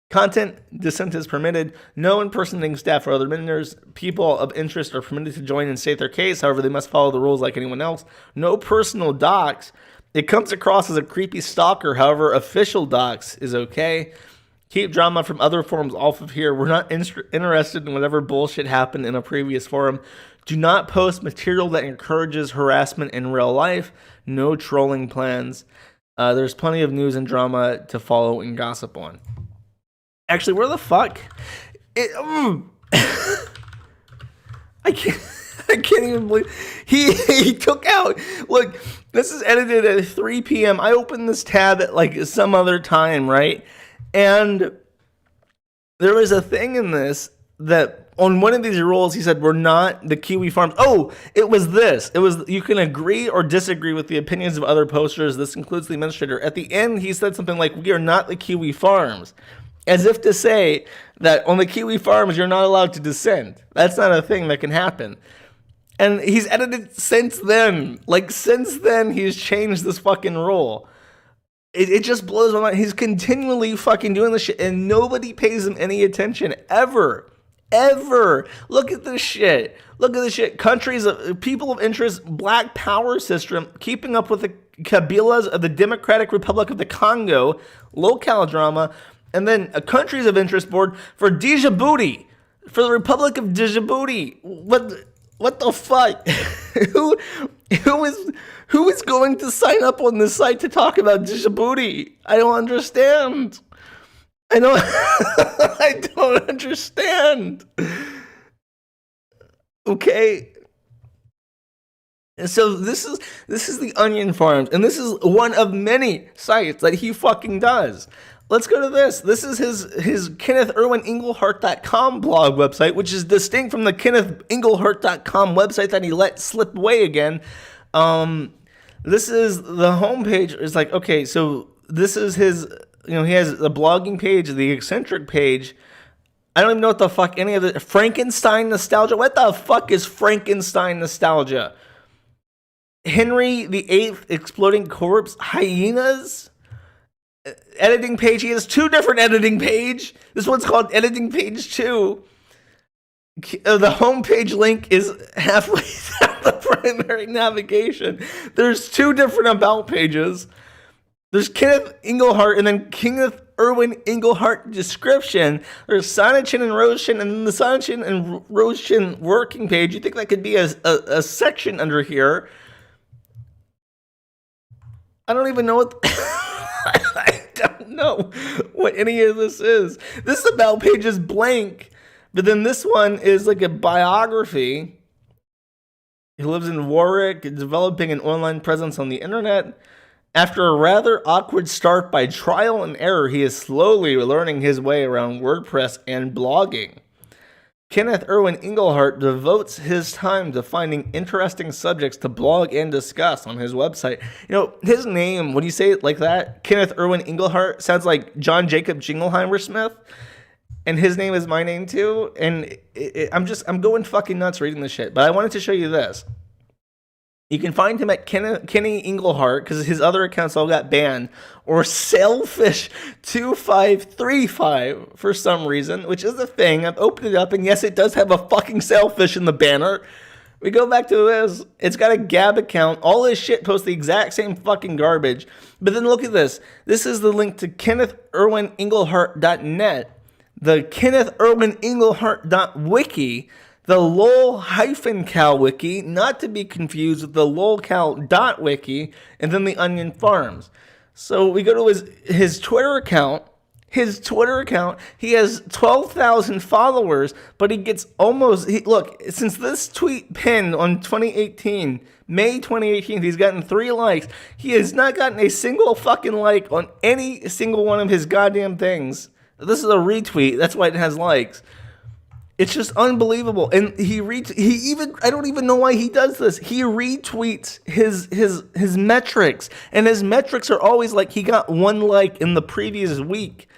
Dissent is permitted. No impersonating staff or other members. People of interest are permitted to join and state their case. However, they must follow the rules like anyone else. No personal docs. It comes across as a creepy stalker. However, official docs is okay. Keep drama from other forums off of here. We're not interested in whatever bullshit happened in a previous forum. Do not post material that encourages harassment in real life. No trolling plans. There's plenty of news and drama to follow and gossip on. Actually, where the fuck? I can't even believe he took out. Look, this is edited at 3 p.m. I opened this tab at like some other time, right? And there was a thing in this that on one of these rules he said we're not the Kiwi Farms. Oh, it was this. It was you can agree or disagree with the opinions of other posters. This includes the administrator. At the end, he said something like, "We are not the Kiwi Farms." As if to say that on the Kiwi Farms, you're not allowed to dissent. That's not a thing that can happen. And he's edited since then. Like, since then, he's changed this fucking rule. It just blows my mind. He's continually fucking doing this shit, and nobody pays him any attention, ever. Ever. Look at this shit. Look at this shit. Countries, people of interest, black power system, keeping up with the Kabilas of the Democratic Republic of the Congo, locale drama, and then a countries of interest board for Djibouti, for the Republic of Djibouti. What the fuck? Who is going to sign up on this site to talk about Djibouti? I don't understand. I don't understand. Okay. And so this is the Onion Farms, and this is one of many sites that he fucking does. Let's go to this. This is his KennethIrwinEnglehart.com blog website, which is distinct from the KennethEnglehart.com website that he let slip away again. This is the homepage. It's like, okay, so this is his, he has the blogging page, the eccentric page. I don't even know what the fuck any of the Frankenstein nostalgia. What the fuck is Frankenstein nostalgia? Henry VIII exploding corpse, hyenas. Editing page. He has two different editing page. This one's called editing page 2. The homepage link is halfway down the primary navigation. There's two different about pages. There's Kenneth Englehart and then Kenneth Irwin Englehart description. There's Sonachin and Roshin, and then the Sonachin and Roshin working page. You think that could be a section under here? I don't even know what. I don't know what any of this is. This about page is blank, but then this one is like a biography. He lives in Warwick, developing an online presence on the internet. After a rather awkward start by trial and error, he is slowly learning his way around WordPress and blogging. Kenneth Irwin Englehart devotes his time to finding interesting subjects to blog and discuss on his website. His name, when you say it like that, Kenneth Irwin Englehart, sounds like John Jacob Jingleheimer Smith. And his name is my name too. And I'm going fucking nuts reading this shit. But I wanted to show you this. You can find him at Kenny Englehart, because his other accounts all got banned, or Sailfish2535 for some reason, which is a thing. I've opened it up, and yes, it does have a fucking sailfish in the banner. We go back to this. It's got a Gab account. All this shit posts the exact same fucking garbage. But then look at this. This is the link to KennethIrwinEnglehart.net, the KennethIrwinEnglehart.wiki, the lol-cal wiki, not to be confused with the lolcal.wiki, and then the Onion Farms. So we go to his Twitter account. His Twitter account, he has 12,000 followers, but he gets look, since this tweet pinned on May 2018, he's gotten 3 likes. He has not gotten a single fucking like on any single one of his goddamn things. This is a retweet, that's why it has likes. It's just unbelievable. And I don't even know why he does this. He retweets his metrics, and his metrics are always like he got 1 like in the previous week.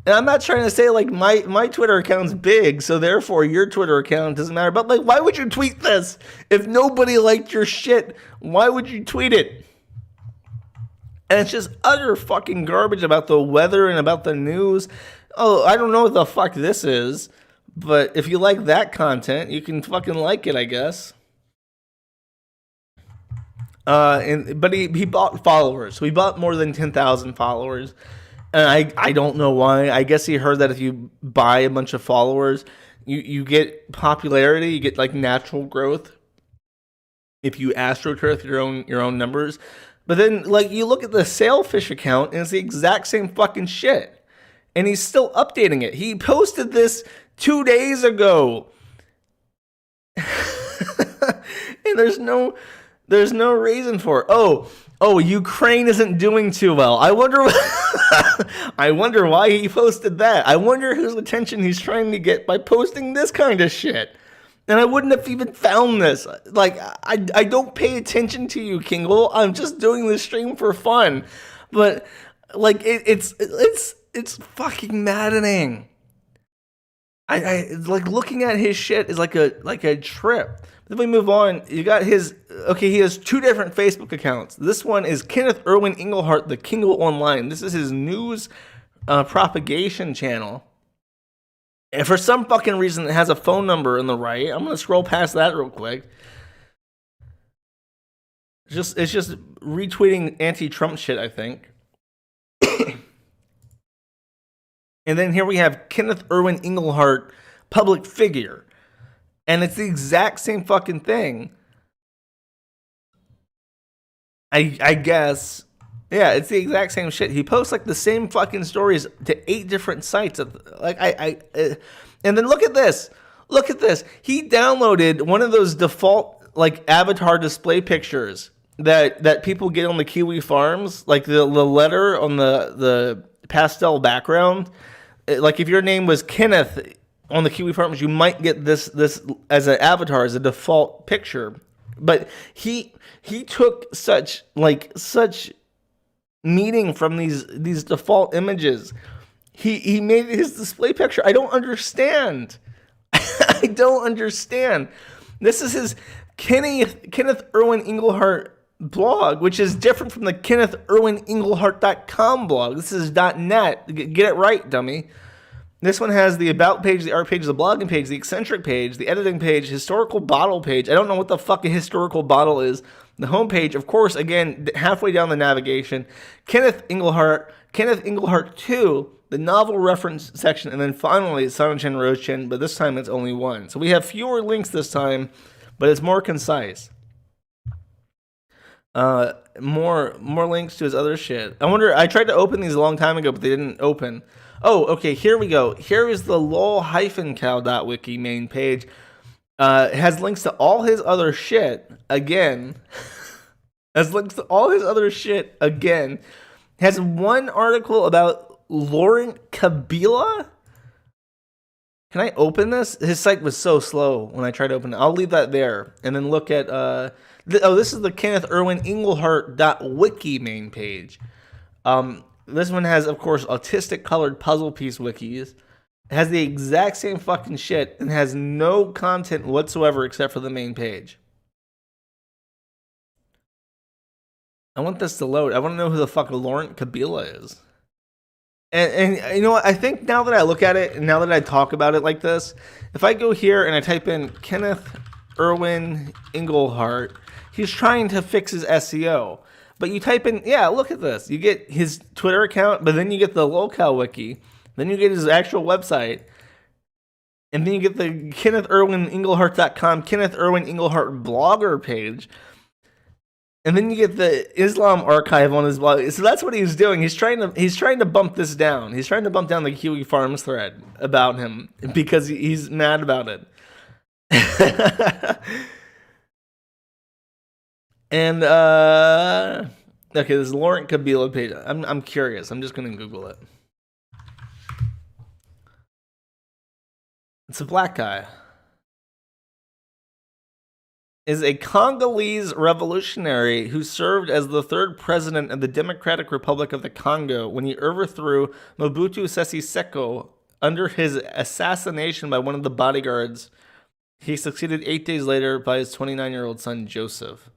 And I'm not trying to say like my Twitter account's big, so therefore your Twitter account doesn't matter. But like, why would you tweet this? If nobody liked your shit, why would you tweet it? And it's just utter fucking garbage about the weather and about the news. Oh, I don't know what the fuck this is. But if you like that content, you can fucking like it, I guess. But he bought followers. So he bought more than 10,000 followers. And I don't know why. I guess he heard that if you buy a bunch of followers, you get popularity, you get like natural growth. If you astroturf your own numbers. But then like you look at the Sailfish account and it's the exact same fucking shit. And he's still updating it. He posted this 2 days ago. And there's no reason for it. Oh, Ukraine isn't doing too well. I wonder why he posted that. I wonder whose attention he's trying to get by posting this kind of shit. And I wouldn't have even found this. Like, I don't pay attention to you, Kengle. I'm just doing this stream for fun. But like it's fucking maddening. I like looking at his shit is like a trip. Then we move on. You got his he has 2 different Facebook accounts. This one is Kenneth Irwin Englehart, the Kengle Online. This is his news propagation channel. And for some fucking reason, it has a phone number in the right. I'm gonna scroll past that real quick. It's just retweeting anti-Trump shit, I think. And then here we have Kenneth Irwin Englehart, public figure. And it's the exact same fucking thing. I guess. Yeah, it's the exact same shit. He posts like the same fucking stories to 8 different sites. And then look at this. Look at this. He downloaded one of those default like avatar display pictures that people get on the Kiwi farms, like the letter on the pastel background. Like if your name was Kenneth on the Kiwi farms, you might get this as an avatar, as a default picture. But he took such meaning from these default images. He made his display picture. I don't understand. I don't understand. This is his Kenneth Irwin Englehart blog, which is different from the KennethIrwinEnglehart.com blog. This is .net. Get it right, dummy. This one has the about page, the art page, the blogging page, the eccentric page, the editing page, historical bottle page. I don't know what the fuck a historical bottle is. The homepage, of course, again, halfway down the navigation, Kenneth Englehart 2, the novel reference section, and then finally Silent Chin, Rose Chin, but this time it's only 1. So we have fewer links this time, but it's more concise. More links to his other shit. I tried to open these a long time ago, but they didn't open. Oh, okay, here we go. Here is the lol-cow.wiki main page. It has links to all his other shit again. Has one article about Laurent Kabila. Can I open this? His site was so slow when I tried to open it. I'll leave that there and then look at this is the Kenneth Irwin Englehart.wiki main page. This one has, of course, autistic colored puzzle piece wikis. It has the exact same fucking shit and has no content whatsoever except for the main page. I want this to load. I want to know who the fuck Laurent Kabila is. And you know what? I think now that I look at it, and now that I talk about it like this, if I go here and I type in Kenneth Irwin Englehart, he's trying to fix his SEO. But you type in, look at this. You get his Twitter account, but then you get the locale wiki. Then you get his actual website. And then you get the KennethIrwinEnglehart.com, Kenneth Irwin Englehart blogger page. And then you get the Islam archive on his blog. So that's what he's doing. He's trying to bump this down. He's trying to bump down the Kiwi Farms thread about him because he's mad about it. And okay, this is Laurent Kabila page. I'm curious. I'm just gonna Google it. It's a black guy. Is a Congolese revolutionary who served as the 3rd president of the Democratic Republic of the Congo when he overthrew Mobutu Sese Seko under his assassination by one of the bodyguards. He succeeded 8 days later by his 29-year-old son Joseph.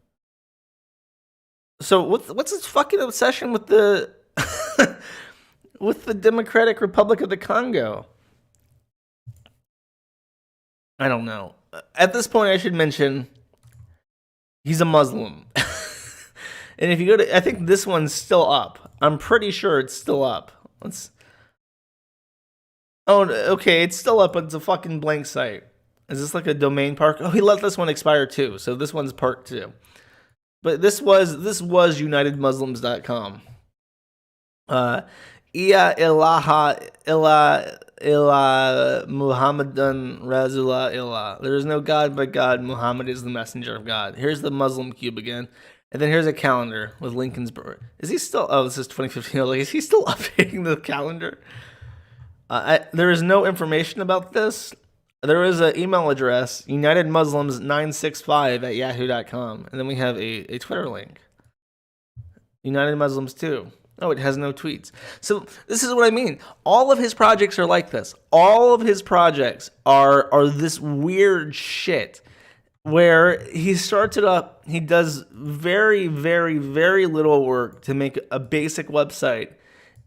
So what's his fucking obsession with the with the Democratic Republic of the Congo? I don't know. At this point, I should mention he's a Muslim. And if you go to, I think this one's still up. I'm pretty sure it's still up. Okay, it's still up, but it's a fucking blank site. Is this like a domain park? Oh, he let this one expire too, so this one's parked too. But this was UnitedMuslims.com. Iya ilaha illa Muhammadan Rasulullah illa. There is no God but God. Muhammad is the messenger of God. Here's the Muslim cube again. And then here's a calendar with Lincoln's birth. Is he still, this is 2015. Like, is he still updating the calendar? There is no information about this. There is an email address, UnitedMuslims965 at yahoo.com. And then we have a Twitter link. United Muslims 2. Oh, it has no tweets. So this is what I mean. All of his projects are like this. All of his projects are this weird shit where he starts it up. He does very, very, very little work to make a basic website.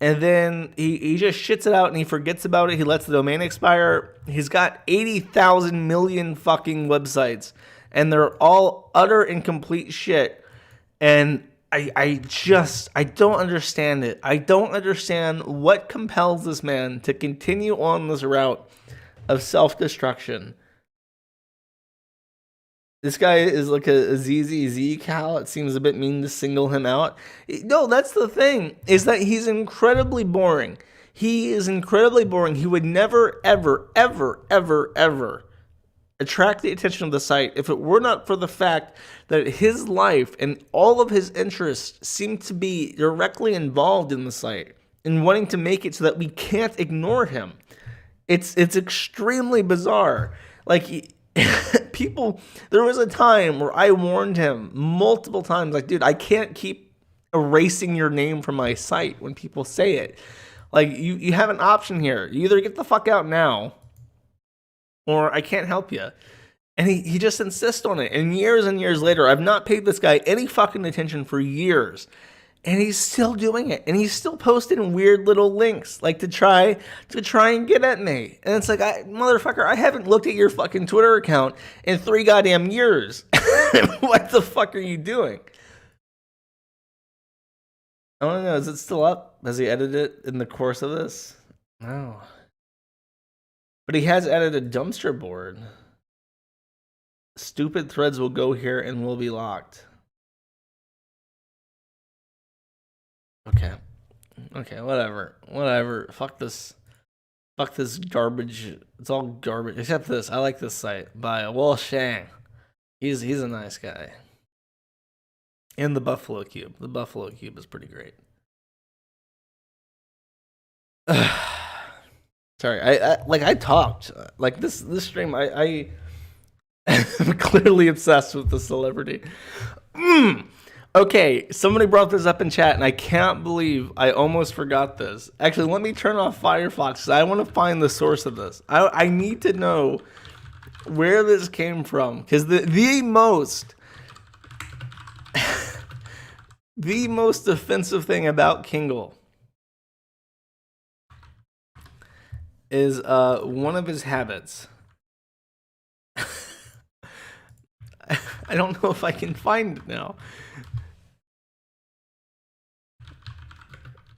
And then he just shits it out and he forgets about it. He lets the domain expire. He's got 80,000 million fucking websites. And they're all utter and complete shit. And I don't understand it. I don't understand what compels this man to continue on this route of self-destruction. This guy is like a ZZZ cow. It seems a bit mean to single him out. No, that's the thing, is that he's incredibly boring. He is incredibly boring. He would never, ever, ever, ever, ever attract the attention of the site if it were not for the fact that his life and all of his interests seem to be directly involved in the site and wanting to make it so that we can't ignore him. It's extremely bizarre. Like, people, there was a time where I warned him multiple times, like, dude, I can't keep erasing your name from my site when people say it. Like, you have an option here. You either get the fuck out now, or I can't help you. And he just insists on it. And years later, I've not paid this guy any fucking attention for years. And he's still doing it. And he's still posting weird little links, like to try and get at me. And it's like, motherfucker, I haven't looked at your fucking Twitter account in 3 goddamn years. What the fuck are you doing? I don't know. Is it still up? Has he edited it in the course of this? No. But he has added a dumpster board. Stupid threads will go here and will be locked. Okay, whatever. Fuck this garbage. It's all garbage. Except this. I like this site by Will Shang. He's a nice guy. And the Buffalo Cube. The Buffalo Cube is pretty great. Sorry, I talked like this stream. I am clearly obsessed with the celebrity. Okay, somebody brought this up in chat, and I can't believe I almost forgot this. Actually, let me turn off Firefox because I want to find the source of this. I need to know where this came from because the most the most offensive thing about Kengle is one of his habits. I don't know if I can find it now.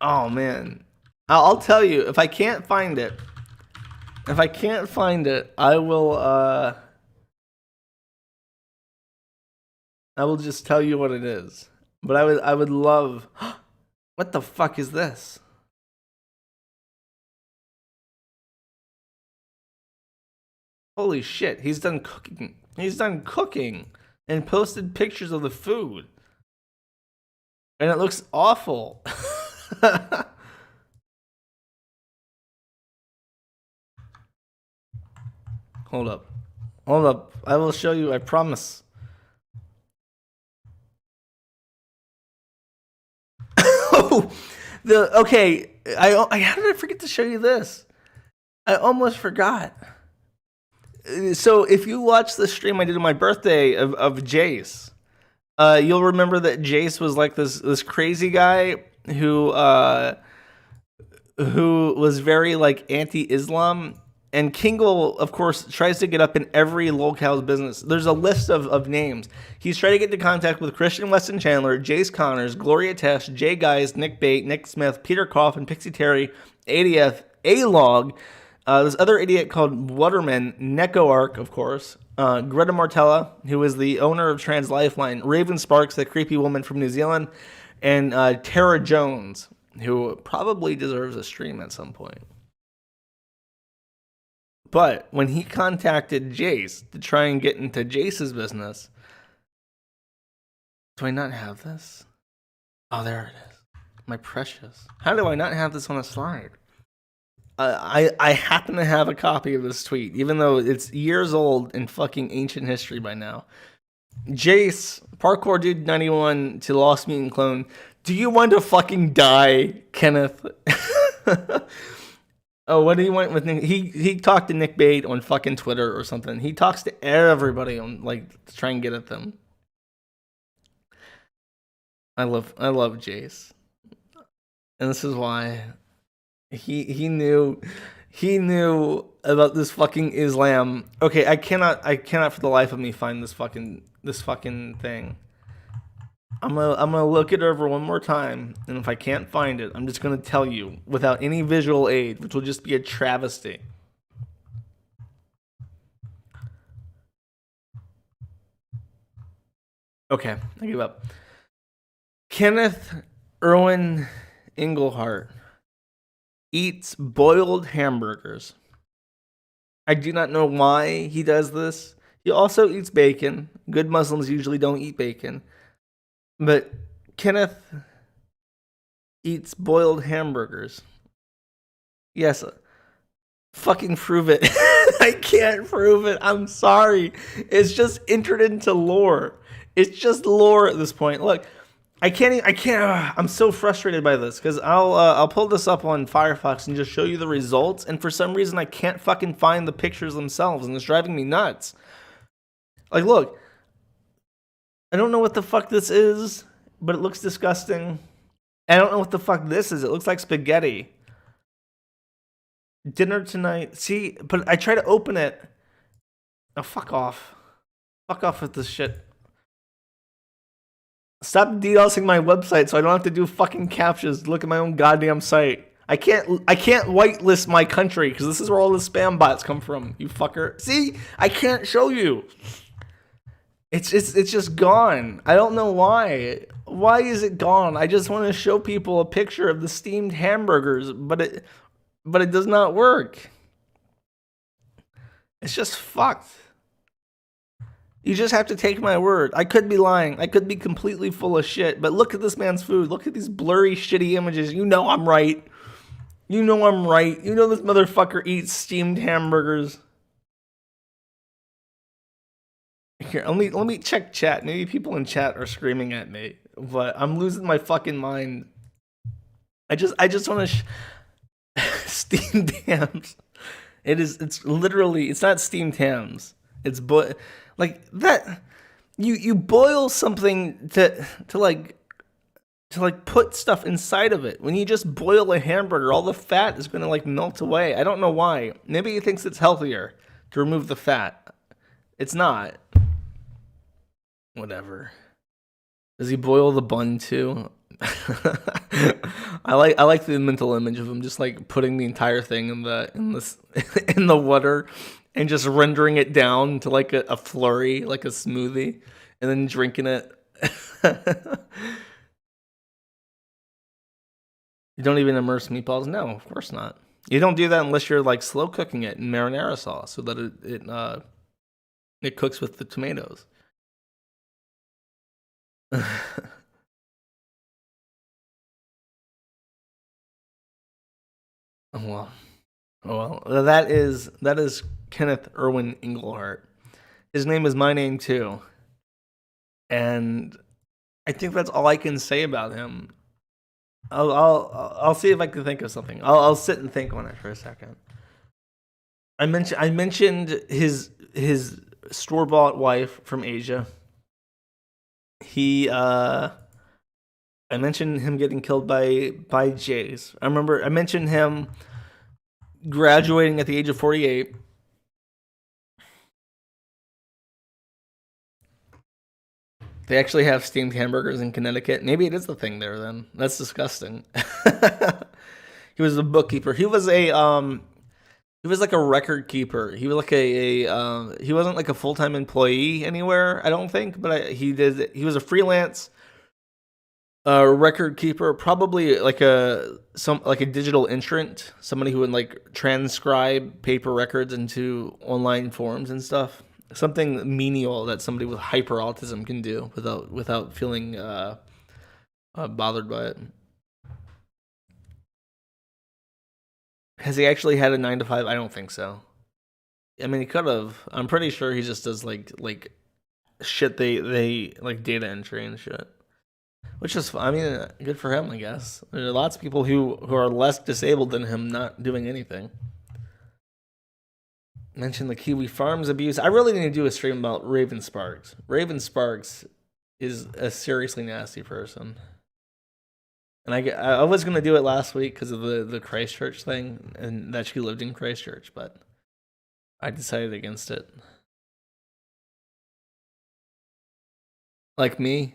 Oh man, I'll tell you if I can't find it. If I can't find it, I will just tell you what it is. But I would love. What the fuck is this? Holy shit, he's done cooking. He's done cooking and posted pictures of the food. And it looks awful. Hold up. I will show you, I promise. Oh, okay. How did I forget to show you this? I almost forgot. So if you watch the stream I did on my birthday of Jace, you'll remember that Jace was like this crazy guy who was very like anti-Islam. And Kengel, of course, tries to get up in every locale's business. There's a list of names. He's trying to get into contact with Christian Weston Chandler, Jace Connors, Gloria Tesh, Jay Guys, Nick Bate, Nick Smith, Peter Coffin, Pixie Terry, ADF, A-Log, this other idiot called Waterman, NecoArc, of course, Greta Martella, who is the owner of Trans Lifeline, Raven Sparks, the creepy woman from New Zealand, and Tara Jones, who probably deserves a stream at some point. But when he contacted Jace to try and get into Jace's business, do I not have this? Oh, there it is. My precious. How do I not have this on a slide? I happen to have a copy of this tweet, even though it's years old in fucking ancient history by now. Jace, Parkour Dude 91 to Lost Mutant Clone, Do you want to fucking die, Kenneth? Oh, what do you want with Nick? He talked to Nick Bate on fucking Twitter or something. He talks to everybody on like to try and get at them. I love Jace, and this is why he knew about this fucking Islam. Okay, I cannot for the life of me find this fucking thing. I'm gonna look it over one more time, and if I can't find it, I'm just gonna tell you without any visual aid, which will just be a travesty. Okay, I give up. Kenneth Erwin Engelhart eats boiled hamburgers. I do not know why he does this. He also eats bacon. Good Muslims usually don't eat bacon. But Kenneth eats boiled hamburgers. Yes. Fucking prove it. I can't prove it. I'm sorry. It's just entered into lore. It's just lore at this point. Look, I can't. I'm so frustrated by this because I'll pull this up on Firefox and just show you the results. And for some reason, I can't fucking find the pictures themselves, and it's driving me nuts. Like, look, I don't know what the fuck this is, but it looks disgusting. I don't know what the fuck this is. It looks like spaghetti. Dinner tonight. See, but I try to open it. Oh, fuck off. Fuck off with this shit. Stop DDoSing my website so I don't have to do fucking captures to look at my own goddamn site. I can't whitelist my country because this is where all the spam bots come from, you fucker. See? I can't show you. It's just gone. I don't know why. Why is it gone? I just want to show people a picture of the steamed hamburgers, but it does not work. It's just fucked. You just have to take my word. I could be lying. I could be completely full of shit, but look at this man's food. Look at these blurry, shitty images. You know I'm right. You know I'm right. You know this motherfucker eats steamed hamburgers. Here, let me check chat. Maybe people in chat are screaming at me, but I'm losing my fucking mind. I just want to steamed hams. It's literally, it's not steamed hams. It's like that. You boil something to put stuff inside of it. When you just boil a hamburger, all the fat is going to like melt away. I don't know why. Maybe he thinks it's healthier to remove the fat. It's not. Whatever. Does he boil the bun too? I like the mental image of him just like putting the entire thing in the water and just rendering it down to like a flurry, like a smoothie, and then drinking it. You don't even immerse meatballs? No, of course not. You don't do that unless you're like slow cooking it in marinara sauce so that it cooks with the tomatoes. Oh well, that is Kenneth Erwin Engelhart. His name is my name too, and I think that's all I can say about him. I'll see if I can think of something. I'll sit and think on it for a second. I mentioned his store-bought wife from Asia. I mentioned him getting killed by Jays. I mentioned him graduating at the age of 48. They actually have steamed hamburgers in Connecticut. Maybe it is the thing there then. That's disgusting. He was a bookkeeper. He was like a record keeper. He was like he wasn't like a full-time employee anywhere, I don't think, but he was a freelance record keeper, probably like a digital entrant, somebody who would like transcribe paper records into online forms and stuff. Something menial that somebody with hyper autism can do without feeling bothered by it. Has he actually had a 9 to 5? I don't think so. I mean, he could have. I'm pretty sure he just does like shit. They like data entry and shit. Which is, I mean, good for him, I guess. There are lots of people who are less disabled than him not doing anything. Mention the Kiwi Farms abuse. I really need to do a stream about Raven Sparks. Raven Sparks is a seriously nasty person. And I was going to do it last week because of the Christchurch thing and that she lived in Christchurch, but I decided against it. Like me?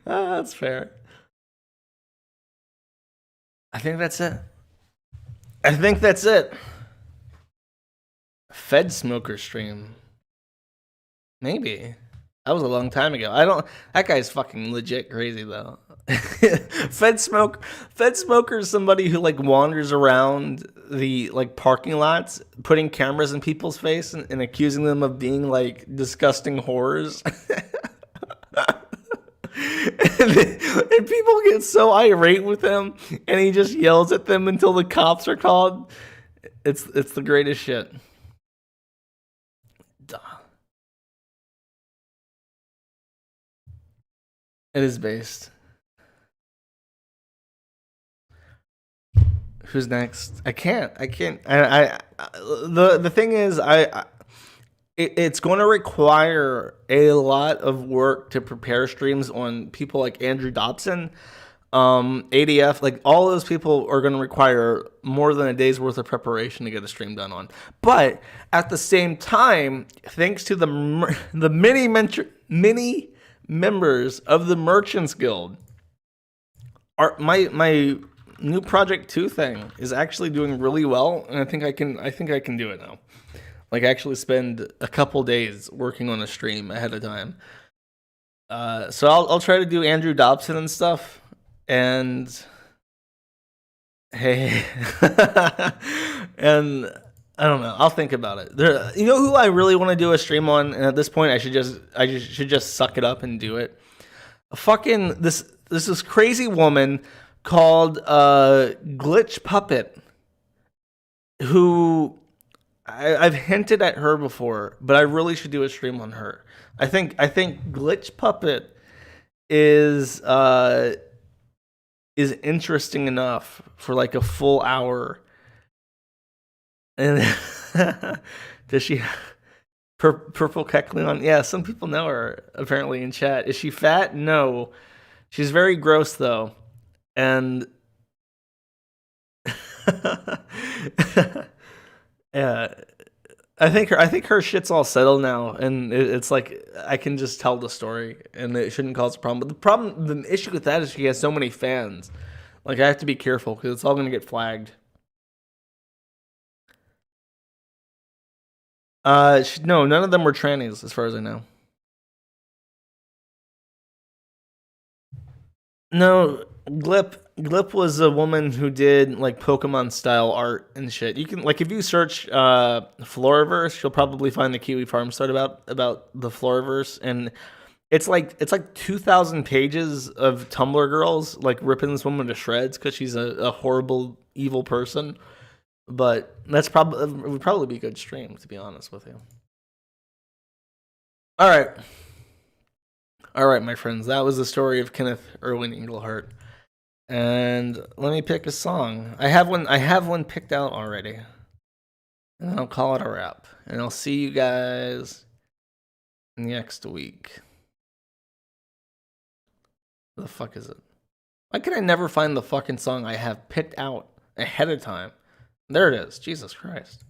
That's fair. I think that's it. I think that's it. Fed Smoker stream. Maybe. That was a long time ago. That guy's fucking legit crazy though. Fed Smoker is somebody who like wanders around the like parking lots, putting cameras in people's face and accusing them of being like disgusting whores. and people get so irate with him, and he just yells at them until the cops are called. It's the greatest shit. Duh. It is based. Who's next? I can't. The thing is, it's going to require a lot of work to prepare streams on people like Andrew Dobson, ADF. Like all those people are going to require more than a day's worth of preparation to get a stream done on. But at the same time, thanks to the many members of the Merchants Guild, my new Project 2 thing is actually doing really well, and I think I can do it now. Like actually spend a couple days working on a stream ahead of time. So I'll try to do Andrew Dobson and stuff, and hey, and I don't know. I'll think about it. You know who I really want to do a stream on, and at this point I should just suck it up and do it. This crazy woman called Glitch Puppet, who I've hinted at her before, but I really should do a stream on her. I think Glitch Puppet is interesting enough for like a full hour. And does she Purple Kekleon? Yeah, some people know her apparently in chat. Is she fat? No. She's very gross though. And yeah, I think her shit's all settled now, and it's like I can just tell the story, and it shouldn't cause a problem. But the issue with that is she has so many fans. Like I have to be careful because it's all gonna get flagged. No, none of them were trannies, as far as I know. No, Glip was a woman who did like Pokemon style art and shit. You can like if you search Floriverse, you'll probably find the Kiwi Farm site about the Floriverse, and it's like 2,000 pages of Tumblr girls like ripping this woman to shreds because she's a horrible evil person. But that's would probably be a good stream, to be honest with you. All right, my friends. That was the story of Kenneth Irwin Englehart. And let me pick a song. I have one picked out already. And I'll call it a wrap. And I'll see you guys next week. What the fuck is it? Why can I never find the fucking song I have picked out ahead of time? There it is. Jesus Christ.